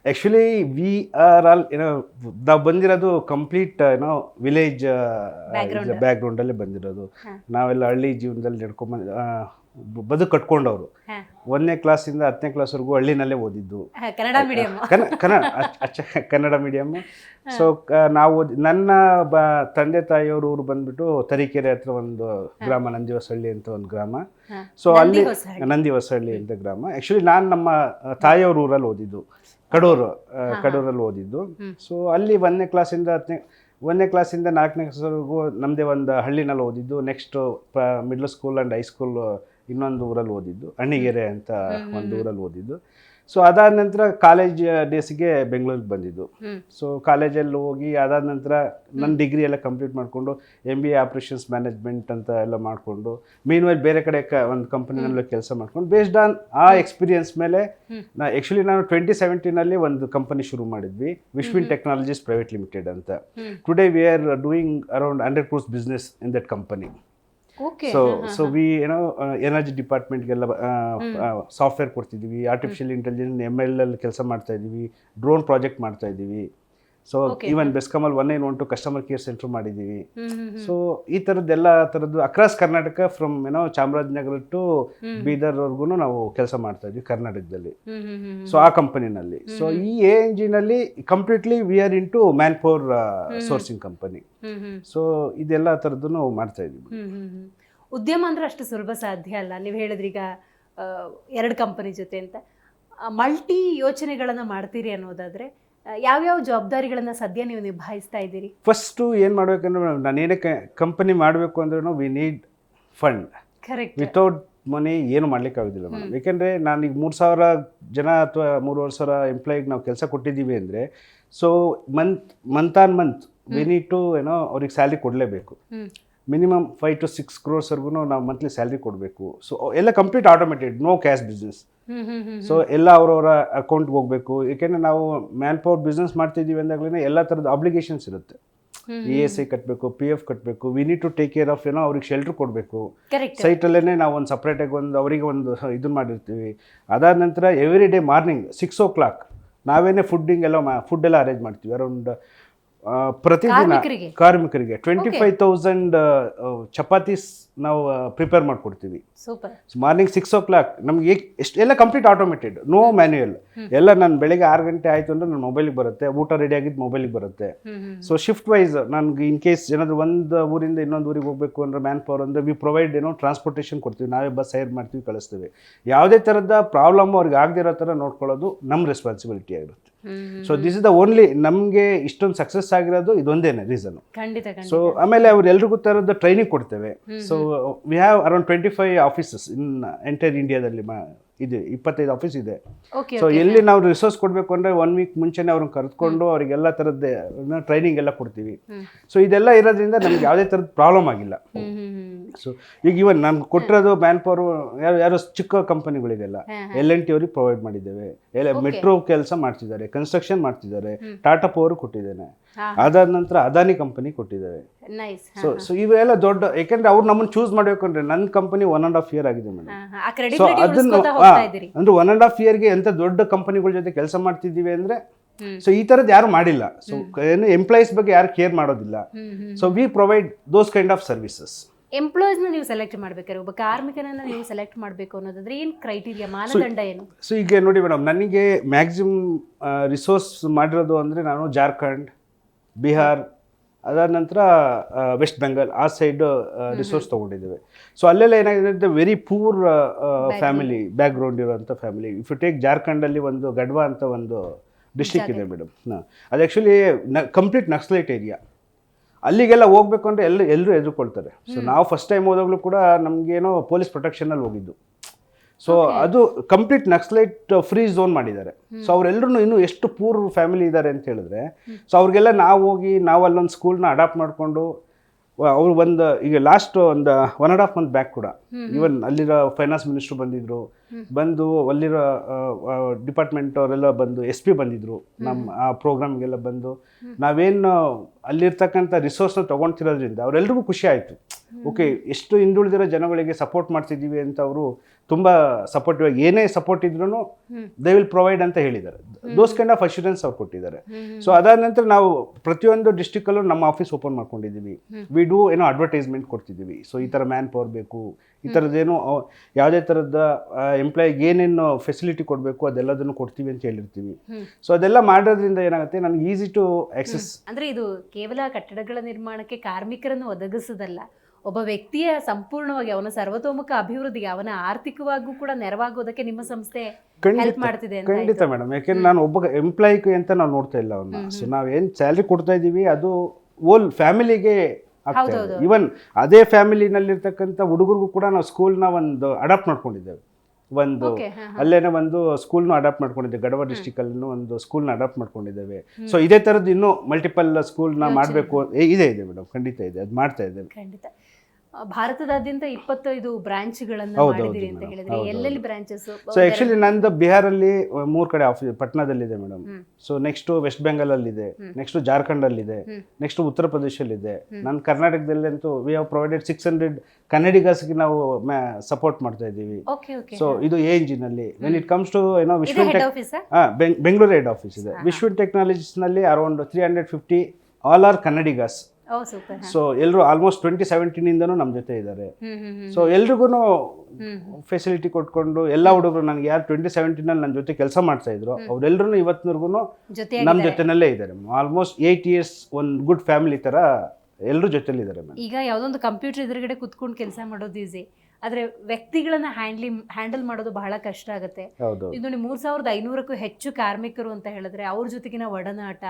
ಆ್ಯಕ್ಚುಲಿ ವಿ ಆರ್ ಆಲ್ ನಾವು ಬಂದಿರೋದು ಕಂಪ್ಲೀಟ್ ವಿಲೇಜ್ ಬ್ಯಾಕ್ಗ್ರೌಂಡಲ್ಲೇ ಬಂದಿರೋದು. ನಾವೆಲ್ಲ ಹಳ್ಳಿ ಜೀವನದಲ್ಲಿ ನಡ್ಕೊಂಡ್ಬಂದು ಬದುಕು ಕಟ್ಕೊಂಡವರು. 1ನೇ ಕ್ಲಾಸಿಂದ 10ನೇ ಕ್ಲಾಸ್ವರೆಗೂ ಹಳ್ಳಿನಲ್ಲೇ ಓದಿದ್ದು, Kannada medium. Kannada medium. So ನಾವು ನನ್ನ ತಂದೆ ತಾಯಿಯವರು ಊರು ಬಂದ್ಬಿಟ್ಟು ತರೀಕೆರೆ ಹತ್ರ ಒಂದು ಗ್ರಾಮ, ನಂದಿವಸಹಳ್ಳಿ ಅಂತ ಒಂದು ಗ್ರಾಮ. ಸೊ ಅಲ್ಲಿ ನಂದಿವಸಹಳ್ಳಿ ಅಂತ ಗ್ರಾಮ. ಆ್ಯಕ್ಚುಲಿ ನಾನು ನಮ್ಮ ತಾಯಿಯವ್ರ ಊರಲ್ಲಿ ಓದಿದ್ದು, ಕಡೂರಲ್ಲಿ ಓದಿದ್ದು. ಸೊ ಅಲ್ಲಿ 1ನೇ ಕ್ಲಾಸಿಂದ 4ನೇ ಕ್ಲಾಸ್ವರೆಗೂ ನಮ್ಮದೇ ಒಂದು ಹಳ್ಳಿನಲ್ಲಿ ಓದಿದ್ದು. Next middle school and high school ಇನ್ನೊಂದು ಊರಲ್ಲಿ ಓದಿದ್ದು, ಅಣ್ಣಿಗೆರೆ ಅಂತ ಒಂದು ಊರಲ್ಲಿ ಓದಿದ್ದು. ಸೊ ಅದಾದ ನಂತರ ಕಾಲೇಜ್ ಡೇಸ್ಗೆ ಬೆಂಗಳೂರಿಗೆ ಬಂದಿದ್ದು. ಸೊ ಕಾಲೇಜಲ್ಲಿ ಹೋಗಿ ಅದಾದ ನಂತರ ನನ್ನ ಡಿಗ್ರಿ ಎಲ್ಲ ಕಂಪ್ಲೀಟ್ ಮಾಡಿಕೊಂಡು MBA ಆಪ್ರೇಷನ್ಸ್ ಮ್ಯಾನೇಜ್ಮೆಂಟ್ ಅಂತ ಎಲ್ಲ ಮಾಡಿಕೊಂಡು ಮೀನ್ವೈಲ್ ಬೇರೆ ಕಡೆ ಒಂದು ಕಂಪನಿನಲ್ಲೂ ಕೆಲಸ ಮಾಡ್ಕೊಂಡು ಬೇಸ್ಡ್ ಆನ್ ಆ ಎಕ್ಸ್ಪೀರಿಯನ್ಸ್ ಮೇಲೆ ನಾನು 2017 ಒಂದು ಕಂಪನಿ ಶುರು ಮಾಡಿದ್ವಿ, ವಿಶ್ವಿನ್ ಟೆಕ್ನಾಲಜೀಸ್ ಪ್ರೈವೇಟ್ ಲಿಮಿಟೆಡ್ ಅಂತ. Today we are doing around 100 crores business in that company. So we energy ಡಿಪಾರ್ಟ್ಮೆಂಟ್ಗೆಲ್ಲ ಸಾಫ್ಟ್ವೇರ್ ಕೊಡ್ತಿದ್ದೀವಿ, ಆರ್ಟಿಫಿಷಿಯಲ್ ಇಂಟೆಲಿಜೆನ್ಸ್ ML ಅಲ್ಲಿ ಕೆಲಸ ಮಾಡ್ತಾ ಇದ್ದೀವಿ, ಡ್ರೋನ್ ಪ್ರಾಜೆಕ್ಟ್ ಮಾಡ್ತಾ ಇದ್ದೀವಿ. ಸೊ ಈವನ್ ಬೆಸ್ಕಾಮಲ್ಲಿ 191 ಕಸ್ಟಮರ್ ಕೇರ್ ಸೆಂಟರ್ ಮಾಡಿದ್ದೀವಿ. ಸೊ ಈ ಥರದ್ದೆಲ್ಲ ಥರದ್ದು across Karnataka from Chamarajanagar to ಬೀದರ್ವರೆಗೂ ನಾವು ಕೆಲಸ ಮಾಡ್ತಾ ಇದ್ವಿ ಕರ್ನಾಟಕದಲ್ಲಿ. ಸೊ ಆ ಕಂಪನಿನಲ್ಲಿ. ಸೊ ಈ ANGನಲ್ಲಿ completely we are into manpower sourcing company. So ಇದೆಲ್ಲ ಥರದ್ದು ನಾವು ಮಾಡ್ತಾ ಇದ್ದೀವಿ. ಉದ್ಯಮ ಅಂದ್ರೆ ಅಷ್ಟು ಸುಲಭ ಸಾಧ್ಯ ಅಲ್ಲ. ನೀವು ಹೇಳಿದ್ರಿ ಈಗ 2 ಕಂಪನಿ ಜೊತೆ ಅಂತ, ಮಲ್ಟಿ ಯೋಚನೆಗಳನ್ನು ಮಾಡ್ತೀರಿ ಅನ್ನೋದಾದ್ರೆ ಯಾವ್ಯಾವ ಜವಾಬ್ದಾರಿಗಳನ್ನ ಸದ್ಯ ನೀವು ನಿಭಾಯಿಸ್ತಾ ಇದ್ದೀರಿ? ಫಸ್ಟು ಏನು ಮಾಡಬೇಕಂದ್ರೆ, ನಾನು ಏನೇ ಕಂಪನಿ ಮಾಡಬೇಕು ಅಂದ್ರೂ we need fund. Correct. Without money ಏನು ಮಾಡ್ಲಿಕ್ಕೆ ಆಗೋದಿಲ್ಲ ಮೇಡಮ್. ಯಾಕೆಂದರೆ ನಾನು ಈಗ 3,000 ಜನ ಅಥವಾ 3,500 ಎಂಪ್ಲಾಯಿಗೆ ನಾವು ಕೆಲಸ ಕೊಟ್ಟಿದ್ದೀವಿ ಅಂದರೆ, so month on month we need to ಅವ್ರಿಗೆ ಸ್ಯಾಲ್ರಿ ಕೊಡಲೇಬೇಕು. ಮಿನಿಮಮ್ 5 to 6 crores ನಾವು ಮಂತ್ಲಿ ಸ್ಯಾಲ್ರಿ ಕೊಡಬೇಕು. ಸೊ ಎಲ್ಲ complete automated, no cash business. So ಎಲ್ಲ ಅವರವರ ಅಕೌಂಟ್ಗೆ ಹೋಗಬೇಕು. ಏಕೆಂದರೆ ನಾವು ಮ್ಯಾನ್ ಪವರ್ ಬಿಸ್ನೆಸ್ ಮಾಡ್ತಿದ್ದೀವಿ ಅಂದಾಗಲೇ ಎಲ್ಲ ಥರದ ಆಬ್ಲಿಗೇಷನ್ಸ್ ಇರುತ್ತೆ. ESI ಕಟ್ಟಬೇಕು, PF ಕಟ್ಟಬೇಕು, we need to take care of ಅವ್ರಿಗೆ ಶೆಲ್ಟರ್ ಕೊಡಬೇಕು. ಸೈಟಲ್ಲೇ ನಾವು ಒಂದು ಸಪ್ರೇಟಾಗಿ ಅವರಿಗೆ ಒಂದು ಇದನ್ನು ಮಾಡಿರ್ತೀವಿ. ಅದಾದ ನಂತರ ಎವ್ರಿ ಡೇ ಮಾರ್ನಿಂಗ್ 6 o'clock ನಾವೇನೇ ಫುಡ್ ಎಲ್ಲ ಅರೇಂಜ್ ಮಾಡ್ತೀವಿ. ಅರೌಂಡ್ ಪ್ರತಿದಿನ ಕಾರ್ಮಿಕರಿಗೆ 25,000 ಚಪಾತೀಸ್ ನಾವು ಪ್ರಿಪೇರ್ ಮಾಡಿಕೊಡ್ತೀವಿ. ಮಾರ್ನಿಂಗ್ 6 o'clock ನಮ್ಗೆ ಎಲ್ಲ ಕಂಪ್ಲೀಟ್ ಆಟೋಮೇಟೆಡ್, ನೋ ಮ್ಯಾನ್ಯುಯಲ್. ಎಲ್ಲ ನಾನು ಬೆಳಗ್ಗೆ 6 ಗಂಟೆ ಆಯಿತು ಅಂದರೆ ನನ್ನ ಮೊಬೈಲಿಗೆ ಬರುತ್ತೆ, ಊಟ ರೆಡಿ ಆಗಿದ್ದು ಮೊಬೈಲಿಗೆ ಬರುತ್ತೆ. ಸೊ ಶಿಫ್ಟ್ ವೈಸ್ ನನಗೆ ಇನ್ ಕೇಸ್ ಏನಾದರೂ ಒಂದು ಊರಿಂದ ಇನ್ನೊಂದು ಊರಿಗೆ ಹೋಗಬೇಕು ಅಂದರೆ ಮ್ಯಾನ್ ಪವರ್ ಅಂದರೆ ವಿ ಪ್ರೊವೈಡ್ ಟ್ರಾನ್ಸ್ಪೋರ್ಟೇಷನ್ ಕೊಡ್ತೀವಿ, ನಾವೇ ಬಸ್ ಹೈರ್ ಮಾಡ್ತೀವಿ, ಕಳಿಸ್ತೀವಿ. ಯಾವುದೇ ಥರದ ಪ್ರಾಬ್ಲಮ್ ಅವ್ರಿಗೆ ಆಗದಿರೋ ಥರ ನೋಡ್ಕೊಳ್ಳೋದು ನಮ್ಮ ರೆಸ್ಪಾನ್ಸಿಬಿಲಿಟಿ ಆಗಿರುತ್ತೆ. So this is the only ನಮಗೆ ಇಷ್ಟೊಂದು ಸಕ್ಸಸ್ ಆಗಿರೋದು ಇದೊಂದೇನೆ ರೀಸನ್. ಸೊ ಆಮೇಲೆ ಅವ್ರೆಲ್ರಿಗೂ ಥರದ ಟ್ರೈನಿಂಗ್ ಕೊಡ್ತೇವೆ. So we have around 25 offices in entire ಇಂಡಿಯಾದಲ್ಲಿ ಇದೆ, 25 ಆಫೀಸ್ ಇದೆ. ಸೊ ಎಲ್ಲಿ ನಾವು ರಿಸೋರ್ಸ್ ಕೊಡಬೇಕು ಅಂದರೆ 1 week ಮುಂಚೆನೇ ಅವ್ರನ್ನ ಕರೆದುಕೊಂಡು ಅವರಿಗೆಲ್ಲ ಥರದ್ದೇ ಟ್ರೈನಿಂಗ್ ಎಲ್ಲ ಕೊಡ್ತೀವಿ. ಸೊ ಇದೆಲ್ಲ ಇರೋದ್ರಿಂದ ನಮ್ಗೆ ಯಾವುದೇ ಥರದ ಪ್ರಾಬ್ಲಮ್ ಆಗಿಲ್ಲ. ಸೊ ಈಗ ಇವನ್ ನಾನು ಕೊಟ್ಟಿರೋದು ಮ್ಯಾನ್ ಪವರ್ ಯಾರೋ ಚಿಕ್ಕ ಕಂಪನಿಗಳಿಗೆಲ್ಲ L&T ಅವ್ರಿಗೆ ಪ್ರೊವೈಡ್ ಮಾಡಿದ್ದೇವೆ, ಮೆಟ್ರೋ ಕೆಲಸ ಮಾಡ್ತಿದ್ದಾರೆ, ಕನ್ಸ್ಟ್ರಕ್ಷನ್ ಮಾಡ್ತಿದ್ದಾರೆ, ಟಾಟಾ ಪವರ್ ಕೊಟ್ಟಿದ್ದೇನೆ, ಅದಾದ ನಂತರ ಅದಾನಿ ಕಂಪನಿ ಕೊಟ್ಟಿದ್ದೇವೆ. ಸೊ ಇವೆಲ್ಲ ದೊಡ್ಡ, ಯಾಕೆಂದ್ರೆ ಅವ್ರು ನಮ್ಮನ್ನು ಚೂಸ್ ಮಾಡಬೇಕು ಅಂದ್ರೆ ನನ್ನ ಕಂಪನಿ 1.5 year ಆಗಿದೆ ಮೇಡಮ್. ಸೊ ಅದನ್ನು ಅಂದ್ರೆ 1.5 yearಗೆ ಎಂತ ದೊಡ್ಡ ಕಂಪನಿಗಳ ಜೊತೆ ಕೆಲಸ ಮಾಡ್ತಿದ್ದೀವಿ ಅಂದ್ರೆ, ಸೊ ಈ ಥರದ್ದು ಯಾರು ಮಾಡಿಲ್ಲ. ಸೊ ಏನು ಎಂಪ್ಲಾಯೀಸ್ ಬಗ್ಗೆ ಯಾರು ಕೇರ್ ಮಾಡೋದಿಲ್ಲ. So we provide those kind of services. ಎಂಪ್ಲಾಯೀಸ್ನ ನೀವು ಸೆಲೆಕ್ಟ್ ಮಾಡ್ಬೇಕಾದ್ರೆ, ಒಬ್ಬ ಕಾರ್ಮಿಕನನ್ನ ನೀವು ಸೆಲೆಕ್ಟ್ ಮಾಡಬೇಕು ಅನ್ನೋದಾದ್ರೆ ಏನು ಕ್ರೈಟೀರಿಯಾ, ಮಾನದಂಡ ಏನು? ಸೊ ಈಗ ನೋಡಿ ಮೇಡಮ್, ನನಗೆ ಮ್ಯಾಕ್ಸಿಮಮ್ ರಿಸೋರ್ಸ್ ಮಾಡಿರೋದು ಅಂದರೆ ನಾನು ಜಾರ್ಖಂಡ್, ಬಿಹಾರ್, ಅದಾದ ನಂತರ ವೆಸ್ಟ್ ಬೆಂಗಾಲ್ ಆ ಸೈಡ್ ರಿಸೋರ್ಸ್ ತೊಗೊಂಡಿದ್ದೇವೆ. ಸೊ ಅಲ್ಲೆಲ್ಲ ಏನಾಗಿದೆ, ವೆರಿ ಪೂರ್ ಫ್ಯಾಮಿಲಿ ಬ್ಯಾಕ್ಗ್ರೌಂಡ್ ಇರೋಂಥ ಫ್ಯಾಮಿಲಿ. ಇಫ್ ಯು ಟೇಕ್ ಜಾರ್ಖಂಡಲ್ಲಿ ಒಂದು ಗಡ್ವಾ ಅಂತ ಒಂದು ಡಿಸ್ಟ್ರಿಕ್ಟ್ ಇದೆ ಮೇಡಮ್, ಅದು ಆ್ಯಕ್ಚುಲಿ ಕಂಪ್ಲೀಟ್ ನಕ್ಸಲೈಟ್ ಏರಿಯಾ. ಅಲ್ಲಿಗೆಲ್ಲ ಹೋಗ್ಬೇಕು ಅಂದರೆ ಎಲ್ಲರೂ ಎದುರ್ಕೊಳ್ತಾರೆ. ಸೊ ನಾವು ಫಸ್ಟ್ ಟೈಮ್ ಹೋದಾಗಲೂ ಕೂಡ ನಮಗೇನೋ ಪೊಲೀಸ್ ಪ್ರೊಟೆಕ್ಷನಲ್ಲಿ ಹೋಗಿದ್ದು. ಸೊ ಅದು ಕಂಪ್ಲೀಟ್ ನಕ್ಸಲೈಟ್ ಫ್ರೀ ಝೋನ್ ಮಾಡಿದ್ದಾರೆ. ಸೊ ಅವರೆಲ್ಲರೂ ಇನ್ನೂ ಎಷ್ಟು ಪೂರ್ ಫ್ಯಾಮಿಲಿ ಇದ್ದಾರೆ ಅಂತ ಹೇಳಿದ್ರೆ, ಸೊ ಅವ್ರಿಗೆಲ್ಲ ನಾವು ಹೋಗಿ ನಾವು ಅಲ್ಲೊಂದು ಸ್ಕೂಲ್ನ ಅಡಾಪ್ಟ್ ಮಾಡಿಕೊಂಡು ಅವರು ಒಂದು ಈಗ ಲಾಸ್ಟ್ ಒಂದು 1.5 month ಬ್ಯಾಕ್ ಕೂಡ ಈವನ್ ಅಲ್ಲಿರೋ ಫೈನಾನ್ಸ್ ಮಿನಿಸ್ಟ್ರು ಬಂದಿದ್ರು, ಬಂದು ಅಲ್ಲಿರೋ ಡಿಪಾರ್ಟ್ಮೆಂಟ್ ಅವರೆಲ್ಲ ಬಂದು SP ಬಂದಿದ್ರು ನಮ್ಮ ಆ ಪ್ರೋಗ್ರಾಮ್ಗೆಲ್ಲ ಬಂದು. ನಾವೇನು ಅಲ್ಲಿರ್ತಕ್ಕಂಥ ರಿಸೋರ್ಸ್ನ ತೊಗೊಳ್ತಿರೋದ್ರಿಂದ ಅವರೆಲ್ರಿಗೂ ಖುಷಿ ಆಯಿತು. ಓಕೆ, ಎಷ್ಟು ಹಿಂದುಳಿದಿರೋ ಜನಗಳಿಗೆ ಸಪೋರ್ಟ್ ಮಾಡ್ತಿದ್ದೀವಿ ಅಂತ ಅವರು ತುಂಬ ಸಪೋರ್ಟಿವ್ ಆಗಿ ಏನೇ ಸಪೋರ್ಟ್ ಇದ್ರೂ ದೇ ವಿಲ್ ಪ್ರೊವೈಡ್ ಅಂತ ಹೇಳಿದ್ದಾರೆ. ದೋಸ್ ಕೈಂಡ್ ಆಫ್ ಅಶ್ಯೂರೆನ್ಸ್ ಅವ್ರು ಕೊಟ್ಟಿದ್ದಾರೆ. ಸೊ ಅದಾದ ನಂತರ ನಾವು ಪ್ರತಿಯೊಂದು ಡಿಸ್ಟಿಕಲ್ಲೂ ನಮ್ಮ ಆಫೀಸ್ ಓಪನ್ ಮಾಡ್ಕೊಂಡಿದ್ದೀವಿ. ವಿ ಡೂ ಏನೋ ಅಡ್ವರ್ಟೈಸ್ಮೆಂಟ್ ಕೊಡ್ತಿದ್ದೀವಿ. ಸೊ ಈ ಥರ ಮ್ಯಾನ್ ಪವರ್ ಬೇಕು, ಈ ಥರದ್ದೇನು ಯಾವುದೇ ಥರದ ಎಂಪ್ಲಾಯಿಗೆ ಏನೇನು ಫೆಸಿಲಿಟಿ ಕೊಡಬೇಕು ಅದೆಲ್ಲದನ್ನು ಕೊಡ್ತೀವಿ ಅಂತ ಹೇಳಿರ್ತೀವಿ. ಸೊ ಅದೆಲ್ಲ ಮಾಡೋದ್ರಿಂದ ಏನಾಗುತ್ತೆ, ನನಗೆ ಈಸಿ ಟು ಆಕ್ಸೆಸ್. ಅಂದ್ರೆ ಇದು ಕೇವಲ ಕಟ್ಟಡಗಳ ನಿರ್ಮಾಣಕ್ಕೆ ಕಾರ್ಮಿಕರನ್ನು ಒದಗಿಸೋದಲ್ಲ, ಒಬ್ಬ ವ್ಯಕ್ತಿಯ ಸಂಪೂರ್ಣವಾಗಿ ಅವನ ಸರ್ವತೋಮುಖ ಅಭಿವೃದ್ಧಿಗೆ, ಅವನ ಆರ್ಥಿಕವಾಗೂ ಕೂಡ ನೆರವಾಗೋದಕ್ಕೆ ನಿಮ್ಮ ಸಂಸ್ಥೆ ಹೆಲ್ಪ್ ಮಾಡ್ತಿದೆ ಅಂತ. ಖಂಡಿತ ಮೇಡಮ್, ಯಾಕೆಂದ್ರೆ ನಾನು ಒಬ್ಬ ಎಂಪ್ಲಾಯಿ ಅಂತ ನಾವು ನೋಡ್ತಾ ಇಲ್ಲ ಅವನ್ನ. ಸೊ ನಾವೇನು ಸ್ಯಾಲ್ರಿ ಕೊಡ್ತಾ ಇದ್ದೀವಿ ಅದು ಓಲ್ ಫ್ಯಾಮಿಲಿಗೆ ಆಗ್ತಾ ಇದೆ. ಈವನ್ ಅದೇ ಫ್ಯಾಮಿಲಿನಲ್ಲಿರ್ತಕ್ಕಂಥ ಹುಡುಗರಿಗೂ ಕೂಡ ನಾವು ಸ್ಕೂಲ್ನ ಒಂದು ಅಡಾಪ್ಟ್ ಮಾಡ್ಕೊಂಡಿದ್ದೇವೆ. ಒಂದು ಅಲ್ಲೇನೆ ಒಂದು ಸ್ಕೂಲ್ನು ಅಡಾಪ್ಟ್ ಮಾಡ್ಕೊಂಡಿದ್ದೇವೆ. ಗಡವ ಡಿಸ್ಟಿಕಲ್ಲೂ ಒಂದು ಸ್ಕೂಲ್ನ ಅಡಾಪ್ಟ್ ಮಾಡ್ಕೊಂಡಿದ್ದೇವೆ. ಸೊ ಇದೇ ಥರದ್ದು ಇನ್ನೂ ಮಲ್ಟಿಪಲ್ ಸ್ಕೂಲ್ನ ಮಾಡಬೇಕು ಇದೆ ಮೇಡಮ್, ಖಂಡಿತ ಇದೆ, ಅದು ಮಾಡ್ತಾ ಇದ್ದೇವೆ. ಖಂಡಿತ. ಭಾರತದಾದ್ಯಂತ 25 ಬ್ರಾಂಚ್ಗಳನ್ನು ಮಾಡಿದಿರಿ ಅಂತ ಹೇಳಿದ್ರೆ, ಎಲ್ಲೆಲ್ಲಿ ಬ್ರಾಂಚಸ್? ಸೊ ಆಕ್ಚುಲಿ ನಂದು ಬಿಹಾರಲ್ಲಿ 3 ಕಡೆ ಆಫೀಸ್, ಪಟ್ನಾದಲ್ಲಿದೆ ಮೇಡಮ್. ಸೊ ನೆಕ್ಸ್ಟ್ ವೆಸ್ಟ್ ಬೆಂಗಾಲಲ್ಲಿದೆ, ನೆಕ್ಸ್ಟ್ ಜಾರ್ಖಂಡಲ್ಲಿದೆ, ನೆಕ್ಸ್ಟ್ ಉತ್ತರ ಪ್ರದೇಶಲ್ಲಿದೆ. ನಾನು ಕರ್ನಾಟಕದಲ್ಲಂತೂ ವಿ ಹ್ಯಾವ್ ಪ್ರೊವೈಡೆಡ್ 600 ಕನ್ನಡಿಗರ್ಸ್ಗೆ ನಾವು ಸಪೋರ್ಟ್ ಮಾಡ್ತಾ ಇದ್ದೀವಿ. ಸೊ ಇದು ANG-ನಲ್ಲಿ. ವೆನ್ ಇಟ್ ಕಮ್ಸ್ ಟು ಏನೋ ಬೆಂಗಳೂರು ಹೆಡ್ ಆಫೀಸ್ ಇದೆ. ವಿಶ್ವ ಟೆಕ್ನಾಲಜೀಸ್ನಲ್ಲಿ ಅರೌಂಡ್ 350 ಆಲ್ ಆರ್ ಕನ್ನಡಿಗರ್ಸ್. ಸೊ ಎಲ್ಲರೂ ಆಲ್ಮೋಸ್ಟ್ 2017ಇಂದನೂ ನಮ್ಮ ಜೊತೆ ಇದ್ದಾರೆ. ಸೊ ಎಲ್ರಿಗೂ ಫೆಸಿಲಿಟಿ ಕೊಟ್ಕೊಂಡು ಎಲ್ಲ ಹುಡುಗರು ನನಗೆ ಯಾರು 2017ನಲ್ಲಿ ನನ್ನ ಜೊತೆ ಕೆಲಸ ಮಾಡ್ತಾ ಇದ್ರು ಅವರೆಲ್ಲರೂ ಇವತ್ತಿನವರೆಗೂ ನಮ್ಮ ಜೊತೆನಲ್ಲೇ ಇದ್ದಾರೆ. ಆಲ್ಮೋಸ್ಟ್ 8 years ಒಂದು ಗುಡ್ ಫ್ಯಾಮಿಲಿ ಥರ ಎಲ್ಲರೂ ಜೊತೆಲಿದ್ದಾರೆ. ಈಗ ಯಾವುದೊಂದು ಕಂಪ್ಯೂಟರ್ ಎದುರುಗಡೆ ಕುತ್ಕೊಂಡು ಕೆಲಸ ಮಾಡೋದು ಈಸಿ, ಆದ್ರೆ ವ್ಯಕ್ತಿಗಳನ್ನ ಹ್ಯಾಂಡಲ್ ಮಾಡೋದು ಬಹಳ ಕಷ್ಟ ಆಗುತ್ತೆ. ಇದು 3500ಕ್ಕೂ ಹೆಚ್ಚು ಕಾರ್ಮಿಕರು ಅಂತ ಹೇಳಿದ್ರೆ ಅವ್ರ ಜೊತೆಗಿನ ಒಡನಾಟ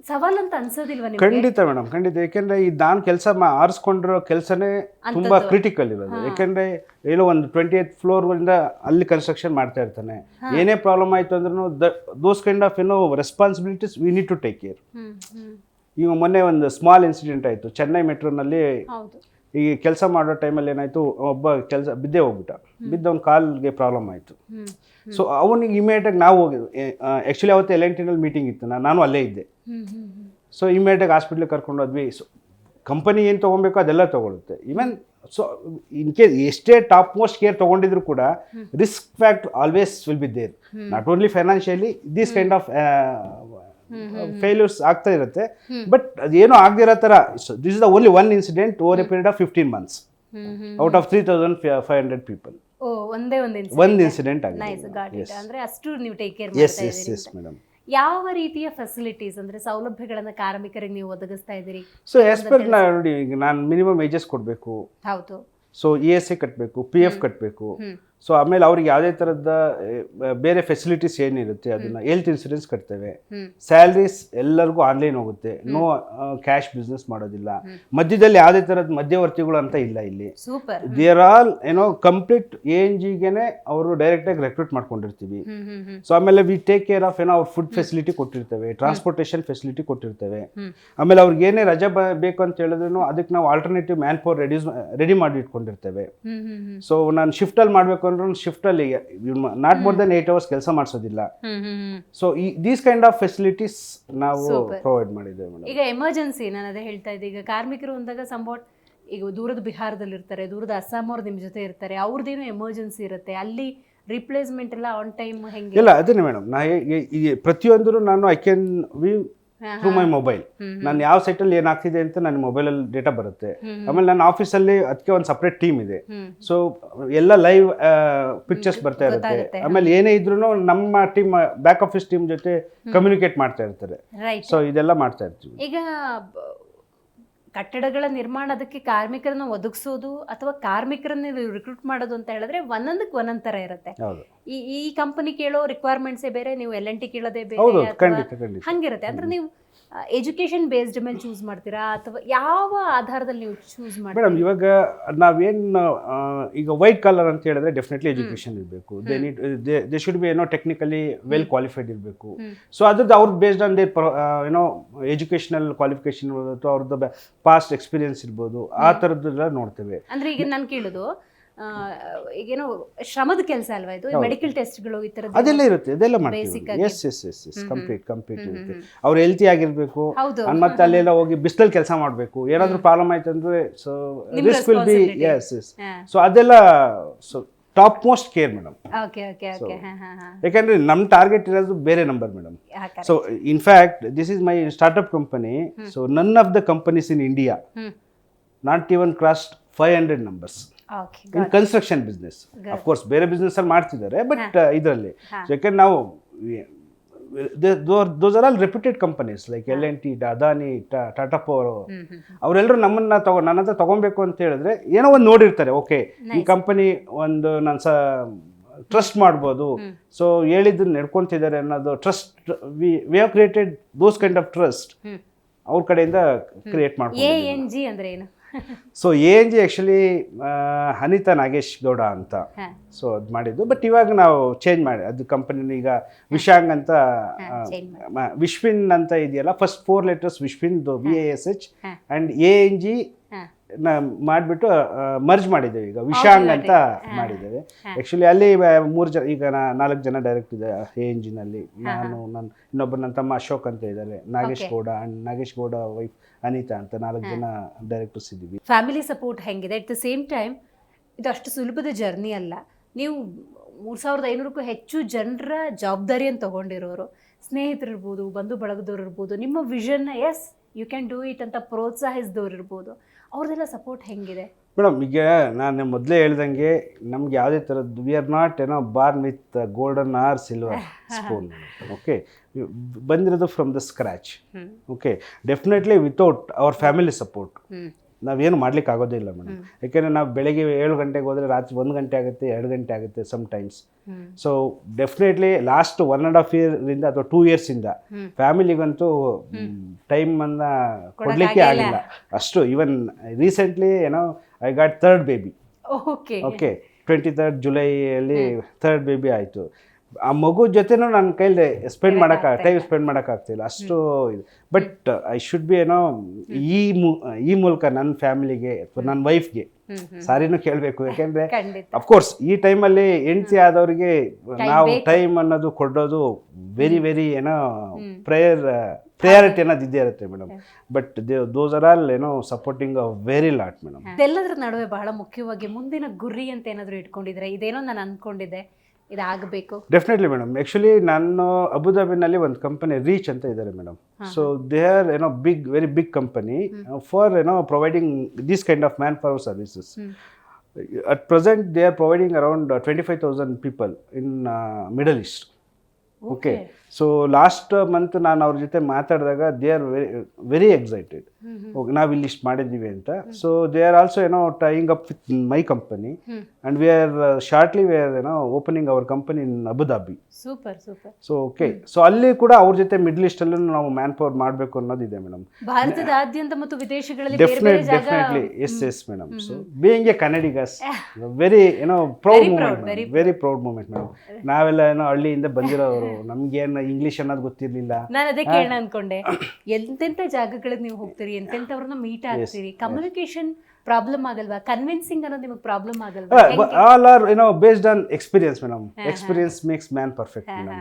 ಸವಾಲ್ ಅಂತ ಅನ್ಸೋದಿಲ್ವಾ ನಿಮ್ಗೆ? ಖಂಡಿತ ಮೇಡಮ್, ಖಂಡಿತ. ಯಾಕೆಂದ್ರೆ ಈ ನಾನು ಕೆಲಸ ಆರಿಸ್ಕೊಂಡಿರೋ ಕೆಲಸನೇ ತುಂಬಾ ಕ್ರಿಟಿಕಲ್ ಇರೋದು. ಯಾಕೆಂದ್ರೆ ಏನೋ ಒಂದು 28th floor ಇಂದ ಅಲ್ಲಿ ಕನ್ಸ್ಟ್ರಕ್ಷನ್ ಮಾಡ್ತಾ ಇರ್ತಾನೆ. ಏನೇ ಪ್ರಾಬ್ಲಮ್ ಆಯ್ತು ಅಂದ್ರೂ ದೋಸ್ ಕೈಂಡ್ ಆಫ್ ಏನೋ responsibilities we need to take care. ಈಗ ಮೊನ್ನೆ ಒಂದು ಸ್ಮಾಲ್ ಇನ್ಸಿಡೆಂಟ್ ಆಯ್ತು ಚೆನ್ನೈ ಮೆಟ್ರೋನಲ್ಲಿ. ಈ ಕೆಲಸ ಮಾಡೋ ಟೈಮಲ್ಲಿ ಏನಾಯ್ತು, ಒಬ್ಬ ಬಿದ್ದೇ ಹೋಗ್ಬಿಟ್ಟ. ಬಿದ್ದವನ ಕಾಲ್ಗೆ ಪ್ರಾಬ್ಲಮ್ ಆಯಿತು. ಸೊ ಅವನಿಗೆ ಇಮಿಡಿಯೇಟಾಗಿ ನಾವು ಹೋಗಿದ್ವಿ. ಆ್ಯಕ್ಚುಲಿ ಅವತ್ತು L&Tನಲ್ಲಿ ಮೀಟಿಂಗ್ ಇತ್ತು, ನಾನು ಅಲ್ಲೇ ಇದ್ದೆ. ಸೊ ಇಮಿಡಿಯೇಟಾಗಿ ಹಾಸ್ಪಿಟ್ಲಿಗೆ ಕರ್ಕೊಂಡು ಹೋದ್ವಿ. ಸೊ ಕಂಪನಿ ಏನು ತೊಗೊಬೇಕು ಅದೆಲ್ಲ ತೊಗೊಳುತ್ತೆ. ಈವನ್ ಸೊ ಇನ್ ಕೇಸ್ ಎಷ್ಟೇ ಟಾಪ್ ಮೋಸ್ಟ್ ಕೇರ್ ತೊಗೊಂಡಿದ್ರು ಕೂಡ risk fact always will be there. Not only financially, this kind of failures ಆಗ್ತಾ ಇರುತ್ತೆ. ಬಟ್ ಅದೇನೋ ಆಗದಿರೋ ಥರ this is the only one incident over a period of 15 months out of 3500 people. ಒಂದೇ ಒಂದು incident ಆಗಿದೆ. ಅಂದ್ರೆ ಅಷ್ಟು ನೀವು ಟೇಕ್ ಕೇರ್ ಮಾಡ್ತಾ ಇದ್ದೀರಿ. Yes madam. ಯಾವ ರೀತಿಯ ಫೆಸಿಲಿಟೀಸ್ ಅಂದ್ರೆ ಸೌಲಭ್ಯಗಳನ್ನ ಕಾರ್ಮಿಕರಿಗೆ ನೀವು ಒದಗಿಸ್ತಾ ಇದ್ದೀರಿ? ಸೊ ಆಸ್ ಪರ್ ನೋಡಿ, ಈಗ ನಾನು ಮಿನಿಮಮ್ ವೇಜಸ್ ಕೊಡಬೇಕು. ಹೌದು. ಸೊ ESI ಕಟ್ಟಬೇಕು, PF ಕಟ್ಟಬೇಕು. ಸೊ ಆಮೇಲೆ ಅವ್ರಿಗೆ ಯಾವುದೇ ಥರದ ಬೇರೆ ಫೆಸಿಲಿಟೀಸ್ ಏನಿರುತ್ತೆ ಅದನ್ನ ಹೆಲ್ತ್ ಇನ್ಸೂರೆನ್ಸ್ ಕಟ್ತೇವೆ. ಸ್ಯಾಲ್ರೀಸ್ ಎಲ್ಲರಿಗೂ ಆನ್ಲೈನ್ ಹೋಗುತ್ತೆ. ನೋ ಕ್ಯಾಶ್ ಬಿಸ್ನೆಸ್ ಮಾಡೋದಿಲ್ಲ. ಮಧ್ಯದಲ್ಲಿ ಯಾವುದೇ ಥರದ ಮಧ್ಯವರ್ತಿಗಳು ಅಂತ ಇಲ್ಲ ಇಲ್ಲಿ. ದೇರ್ ಆಲ್ ಏನೋ ಕಂಪ್ಲೀಟ್ ANG-ಗೆನೆ ಅವರು ಡೈರೆಕ್ಟಾಗಿ ರೆಕ್ರೂಟ್ ಮಾಡ್ಕೊಂಡಿರ್ತೀವಿ. ಸೊ ಆಮೇಲೆ ವಿ ಟೇಕ್ ಕೇರ್ ಆಫ್ ಏನೋ ಅವ್ರ ಫುಡ್ ಫೆಸಿಲಿಟಿ ಕೊಟ್ಟಿರ್ತೇವೆ, ಟ್ರಾನ್ಸ್ಪೋರ್ಟೇಷನ್ ಫೆಸಿಲಿಟಿ ಕೊಟ್ಟಿರ್ತೇವೆ. ಆಮೇಲೆ ಅವ್ರಿಗೆ ಏನೇ ರಜೆ ಬೇಕು ಅಂತ ಹೇಳಿದ್ರು ಅದಕ್ಕೆ ನಾವು ಆಲ್ಟರ್ನೇಟಿವ್ ಮ್ಯಾನ್ ಪವರ್ ರೆಡಿ ಮಾಡಿ ಇಟ್ಕೊಂಡಿರ್ತೇವೆ. ಸೊ ನಾನು ಶಿಫ್ಟಲ್ಲಿ ಮಾಡಬೇಕು ಶಿಫ್ಟ್ ಅಲ್ಲಿ ನಾಟ್ ಮೋರ್ ದನ್ 8 hours ಕೆಲಸ ಮಾಡಿಸೋದಿಲ್ಲ. So these kind of facilities ನಾವು ಪ್ರೊವೈಡ್ ಮಾಡಿದ್ದೇವೆ. ಈಗ ಎಮರ್ಜೆನ್ಸಿ ನಾನು ಅದೇ ಹೇಳ್ತಾ ಇದ್ದೆ, ಈಗ ಕಾರ್ಮಿಕರು ಅಂದಾಗ ಸಂಬಾಟ್ ಈಗ ದೂರದ ಬಿಹಾರದಲ್ಲಿ ಇರ್ತಾರೆ, ದೂರದ ಅಸ್ಸಾಂ ಅವ್ರು ನಿಮ್ಮ ಜೊತೆ ಇರ್ತಾರೆ, ಅವ್ರದ್ದೇನೋ ಎಮರ್ಜೆನ್ಸಿ ಇರುತ್ತೆ, ಅಲ್ಲಿ ರಿಪ್ಲೇಸ್ಮೆಂಟ್ ಎಲ್ಲ ಆನ್ ಟೈಮ್ ಹೆಂಗೆ? ಇಲ್ಲ ಅದೇನೆ ಮೇಡಮ್, ಪ್ರತಿಯೊಂದು ನಾನು I can view through my mobile. ನಾನು ಯಾವ ಸೈಟಲ್ಲಿ ಏನಾಗ್ತಿದೆ ಅಂತ ನನ್ನ ಮೊಬೈಲಲ್ಲಿ ಡೇಟಾ ಬರುತ್ತೆ. ಆಮೇಲೆ ನನ್ನ ಆಫೀಸಲ್ಲಿ ಅದಕ್ಕೆ ಒಂದು ಸಪ್ರೇಟ್ ಟೀಮ್ ಇದೆ. ಸೊ ಎಲ್ಲ ಲೈವ್ ಪಿಕ್ಚರ್ಸ್ ಬರ್ತಾ ಇರುತ್ತೆ. ಆಮೇಲೆ ಏನೇ ಇದ್ರೂ ನಮ್ಮ ಟೀಮ್ ಬ್ಯಾಕ್ ಆಫೀಸ್ ಟೀಮ್ ಜೊತೆ ಕಮ್ಯುನಿಕೇಟ್ ಮಾಡ್ತಾ ಇರ್ತಾರೆ. ಸೊ ಇದೆಲ್ಲ ಮಾಡ್ತಾ ಇರ್ತೀವಿ. ಈಗ ಕಟ್ಟಡಗಳ ನಿರ್ಮಾಣದಕ್ಕೆ ಕಾರ್ಮಿಕರನ್ನ ಒದಗಿಸೋದು ಅಥವಾ ಕಾರ್ಮಿಕರನ್ನ ರಿಕ್ರೂಟ್ ಮಾಡೋದು ಅಂತ ಹೇಳಿದ್ರೆ ಒಂದೊಂದಕ್ಕೆ ಒಂದೊಂದ್ ತರ ಇರುತ್ತೆ. ಈ ಕಂಪನಿ ಕೇಳೋ ರಿಕ್ವೈರ್ಮೆಂಟ್ಸೇ ಬೇರೆ, ನೀವು L&T ಕೇಳೋದೇ ಬೇರೆ, ಹಂಗಿರುತ್ತೆ. ಅಂದ್ರೆ ನೀವು ಎಜುಕೇಶನ್ ಬೇಸ್ಡ್ ಮೇಲೆ ಚೂಸ್ ಮಾಡ್ತೀರಾ ಅಥವಾ ಯಾವ ಆಧಾರದಲ್ಲಿ ನೀವು ಚೂಸ್ ಮಾಡ್ತೀರಾ? ಮೇಡಮ್ ಇವಾಗ ನಾವೇನು ಈಗ ವೈಟ್ ಕಾಲರ್ ಅಂತ ಹೇಳಿದ್ರೆ ಡೆಫಿನೆಟ್ಲಿ ಎಜುಕೇಷನ್ ಇರಬೇಕು. They should be technically well qualified ಇರಬೇಕು. ಸೊ ಅದ್ರದ್ದು ಅವ್ರದ್ದು based on they educational qualification ಅಥವಾ ಅವ್ರದ್ದು ಪಾಸ್ಟ್ ಎಕ್ಸ್ಪೀರಿಯನ್ಸ್ ಇರ್ಬೋದು, ಆ ಥರದ್ದೆಲ್ಲ ನೋಡ್ತೇವೆ. ಅಂದ್ರೆ ಈಗ ನಾನು ಕೇಳೋದು ಈಗೇನೋ ಶ್ರಮದ ಕೆಲಸ ಅಲ್ವಾ ಇದು, ಮೆಡಿಕಲ್ ಟೆಸ್ಟ್ಗಳು ಈ ಥರದ್ದು ಅದೆಲ್ಲ ಇರುತ್ತೆ, ಅದೆಲ್ಲ ಮಾಡ್ತೀವಿ. Basic ಎಸ್ ಕಂಪ್ಲೀಟ್ ಇರುತ್ತೆ. ಅವ್ರು ಹೆಲ್ತಿ ಆಗಿರ್ಬೇಕು, ಹೌದು. ಮತ್ತೆ ಅಲ್ಲೆಲ್ಲ ಹೋಗಿ ಬಿಸಿಲಲ್ಲಿ ಕೆಲಸ ಮಾಡಬೇಕು. ಏನಾದರೂ ಪ್ರಾಬ್ಲಮ್ ಆಯ್ತು ಅಂದ್ರೆ so risk will be us. So ಅದೆಲ್ಲ so top most care madam. Okay okay okay. ಯಾಕಂದ್ರೆ ನಮ್ಮ ಟಾರ್ಗೆಟ್ ಇರೋದು ಬೇರೆ number madam. So in fact this is my startup company. So none of the companies in India not even crossed 500 numbers in construction business. Of course ಬೇರೆ business ಅಲ್ಲಿ ಮಾಡ್ತಿದ್ದಾರೆ, but ಇದರಲ್ಲಿ ಯಾಕಂದ್ರೆ ನಾವು those are all reputed companies like L&T, Adani, Tata power. ಅವರೆಲ್ಲರೂ ನನ್ನ ಹತ್ರ ತಗೊಬೇಕು ಅಂತ ಹೇಳಿದ್ರೆ ಏನೋ ಒಂದು ನೋಡಿರ್ತಾರೆ. ಓಕೆ, ಈ ಕಂಪನಿ ಒಂದು ನಾನು ಟ್ರಸ್ಟ್ ಮಾಡ್ಬೋದು, ಸೊ ಹೇಳಿದ್ದನ್ನು ನಡ್ಕೊತಿದ್ದಾರೆ ಅನ್ನೋದು trust. We have created those kind of trust ಅವ್ರ ಕಡೆಯಿಂದ ಕ್ರಿಯೇಟ್ ಮಾಡ್ಬೋದು. ANG ಅಂದ್ರೆ ಏನು? So ANG actually Anita Nagesh Gowda ಅಂತ ಸೊ ಅದು ಮಾಡಿದ್ದು. ಬಟ್ ಇವಾಗ ನಾವು ಚೇಂಜ್ ಮಾಡಿ ಅದು ಕಂಪನಿನ ಈಗ ವಿಶಾಂಗ್ ಅಂತ ವಿಶ್ವಿನ್ ಅಂತ ಇದೆಯಲ್ಲ, first 4 letters ವಿಶ್ವಿನ್ದು VASH and ANG ಮಾಡಿಬಿಟ್ಟು ಮರ್ಜ್ ಮಾಡಿದ್ದೇವೆ. ಈಗ ವಿಶಾಂಗ್ ಅಂತ ಮಾಡಿದ್ದೇವೆ. ಆ್ಯಕ್ಚುಲಿ ಅಲ್ಲಿ 3 ಜನ, ಈಗ 4 ಜನ ಡೈರೆಕ್ಟ್ ಇದೆ ANG-ನಲ್ಲಿ. ನಾನು ಇನ್ನೊಬ್ಬರು ನನ್ನ ತಮ್ಮ ಅಶೋಕ್ ಅಂತ ಇದ್ದಾರೆ, ನಾಗೇಶ್ ಗೌಡ ಆ್ಯಂಡ್ ನಾಗೇಶ್ ಗೌಡ ವೈಫ್ ಅನಿತಾ ಅಂತ 4 ಜನ ಡೈರೆಕ್ಟರ್ಸ್ ಇದ್ದೀವಿ. ಫ್ಯಾಮಿಲಿ ಸಪೋರ್ಟ್ ಹೆಂಗಿದೆ? ಅಟ್ ದ ಸೇಮ್ ಟೈಮ್ ಇದು ಅಷ್ಟು ಸುಲಭದ ಜರ್ನಿ ಅಲ್ಲ. ನೀವು 3500ಕ್ಕೂ ಹೆಚ್ಚು ಜನರ ಜವಾಬ್ದಾರಿಯನ್ನು ತಗೊಂಡಿರೋರು, ಸ್ನೇಹಿತರಿರ್ಬೋದು, ಬಂಧು ಬಳಗದವ್ರು ಇರ್ಬೋದು, ನಿಮ್ಮ ವಿಷನ್ನ yes you can do it ಅಂತ ಪ್ರೋತ್ಸಾಹಿಸಿದವ್ರು ಇರ್ಬೋದು, ಅವ್ರದ್ದೆಲ್ಲ ಸಪೋರ್ಟ್ ಹೆಂಗಿದೆ? ಮೇಡಮ್ ಈಗ ನಾನು ಮೊದಲೇ ಹೇಳ್ದಂಗೆ ನಮ್ಗೆ ಯಾವುದೇ ಥರದ್ದು we are not born with golden or silver spoon. Okay, ಬಂದಿರೋದು from the scratch. Okay, definitely without our family support ನಾವೇನು ಮಾಡ್ಲಿಕ್ಕೆ ಆಗೋದೇ ಇಲ್ಲ ಮೇಡಮ್. ಯಾಕೆಂದರೆ ನಾವು ಬೆಳಗ್ಗೆ 7 ಗಂಟೆಗೆ ಹೋದರೆ ರಾತ್ರಿ 1 ಗಂಟೆ ಆಗುತ್ತೆ, 2 ಗಂಟೆ ಆಗುತ್ತೆ sometimes. So definitely last 1.5 year ಅಥವಾ 2 years ಫ್ಯಾಮಿಲಿಗಂತೂ ಟೈಮನ್ನು ಕೊಡಲಿಕ್ಕೆ ಆಗಿಲ್ಲ ಅಷ್ಟು. Even recently I got 3rd baby. Okay, 23rd ಜುಲೈಯಲ್ಲಿ 3rd baby ಆಯಿತು. ಆ ಮಗು ಜೊತೆನೂ ನನ್ನ ಕೈಲಿ ಟೈಮ್ ಸ್ಪೆಂಡ್ ಮಾಡೋಕ್ಕಾಗ್ತಿಲ್ಲ ಅಷ್ಟು ಇದು. ಬಟ್ ಐ ಶುಡ್ ಬಿ ಈ ಮೂಲಕ ನನ್ನ ಫ್ಯಾಮಿಲಿಗೆ ಅಥವಾ ನನ್ನ ವೈಫ್ಗೆ ಸಾರಿನೂ ಕೇಳಬೇಕು. ಯಾಕೆಂದರೆ ಅಫ್ಕೋರ್ಸ್ ಈ ಟೈಮಲ್ಲಿ ಹೆಂಡತಿ ಆದವ್ರಿಗೆ ನಾವು ಟೈಮ್ ಅನ್ನೋದು ಕೊಡೋದು ವೆರಿ ಪ್ರಯಾರಿಟಿ ಅನ್ನೋದು ಇದ್ದೇ ಇರುತ್ತೆ madam. But those are all supporting very lot madam. ಇದೆಲ್ಲದರ ನಡುವೆ ಬಹಳ ಮುಖ್ಯವಾಗಿ ಮುಂದಿನ ಗುರಿ ಅಂತ ಏನಾದರೂ ಇಟ್ಕೊಂಡಿದ್ರೆ, ಇದೇನೋ ನಾನು ಅಂದ್ಕೊಂಡಿದ್ದೆ ಇದಾಗಬೇಕು? Definitely madam. ಆ್ಯಕ್ಚುಲಿ ನಾನು ಅಬುದಾಬಿನಲ್ಲಿ ಒಂದು ಕಂಪನಿ ರೀಚ್ ಅಂತ ಇದ್ದಾರೆ madam. So they are very big company for providing this kind of man power services. At present they are providing around 25,000 people in middle east. Okay, so last month ನಾನು ಅವ್ರ ಜೊತೆ ಮಾತಾಡಿದಾಗ they are very excited. ನಾವು ಇಲ್ಲಿ ಇಷ್ಟು ಮಾಡಿದ್ದೀವಿ ಅಂತ. So they are also tying up with my company and we are shortly we are opening hour company in Abu Dhabi. Super super. So okay, so ಅಲ್ಲಿ ಕೂಡ ಅವ್ರ ಜೊತೆ ಮಿಡ್ಲ್ ಈಸ್ಟಲ್ಲೂ ನಾವು ಮ್ಯಾನ್ ಪವರ್ ಮಾಡಬೇಕು ಅನ್ನೋದಿದೆ ಮೇಡಮ್. ಭಾರತದಾದ್ಯಂತ ಮತ್ತು ವಿದೇಶಗಳಲ್ಲಿ definitely yes madam. So being a Kannadigas very proud moment, very proud moment madam. ನಾವೆಲ್ಲ ಹಳ್ಳಿಯಿಂದ ಬಂದಿರೋರು, ನಮ್ಗೇನು ಇಂಗ್ಲಿಷ್ ಅನ್ನೋದು ಗೊತ್ತಿರಲಿಲ್ಲ. ನಾನು ಅದೇ ಕೇಳೋಣ ಅನ್ಕೊಂಡೆ, ಎಂತೆಂಥ ಜಾಗಗಳಿಗೆ ನೀವು ಹೋಗ್ತೀರಿ, ಎಂತೆಂಥವ್ರನ್ನ ಮೀಟ್ ಆಗ್ತೀರಿ, ಕಮ್ಯುನಿಕೇಶನ್ ಪ್ರಾಬ್ಲಮ್ ಆಗಲ್ವಾ? ಕನ್ವಿನ್ಸಿಂಗ್ ಅನ್ನೋದು ನಿಮಗೆ ಪ್ರಾಬ್ಲಮ್ ಆಗಲ್ವಾ? All are based on experience madam. Experience makes man perfect madam.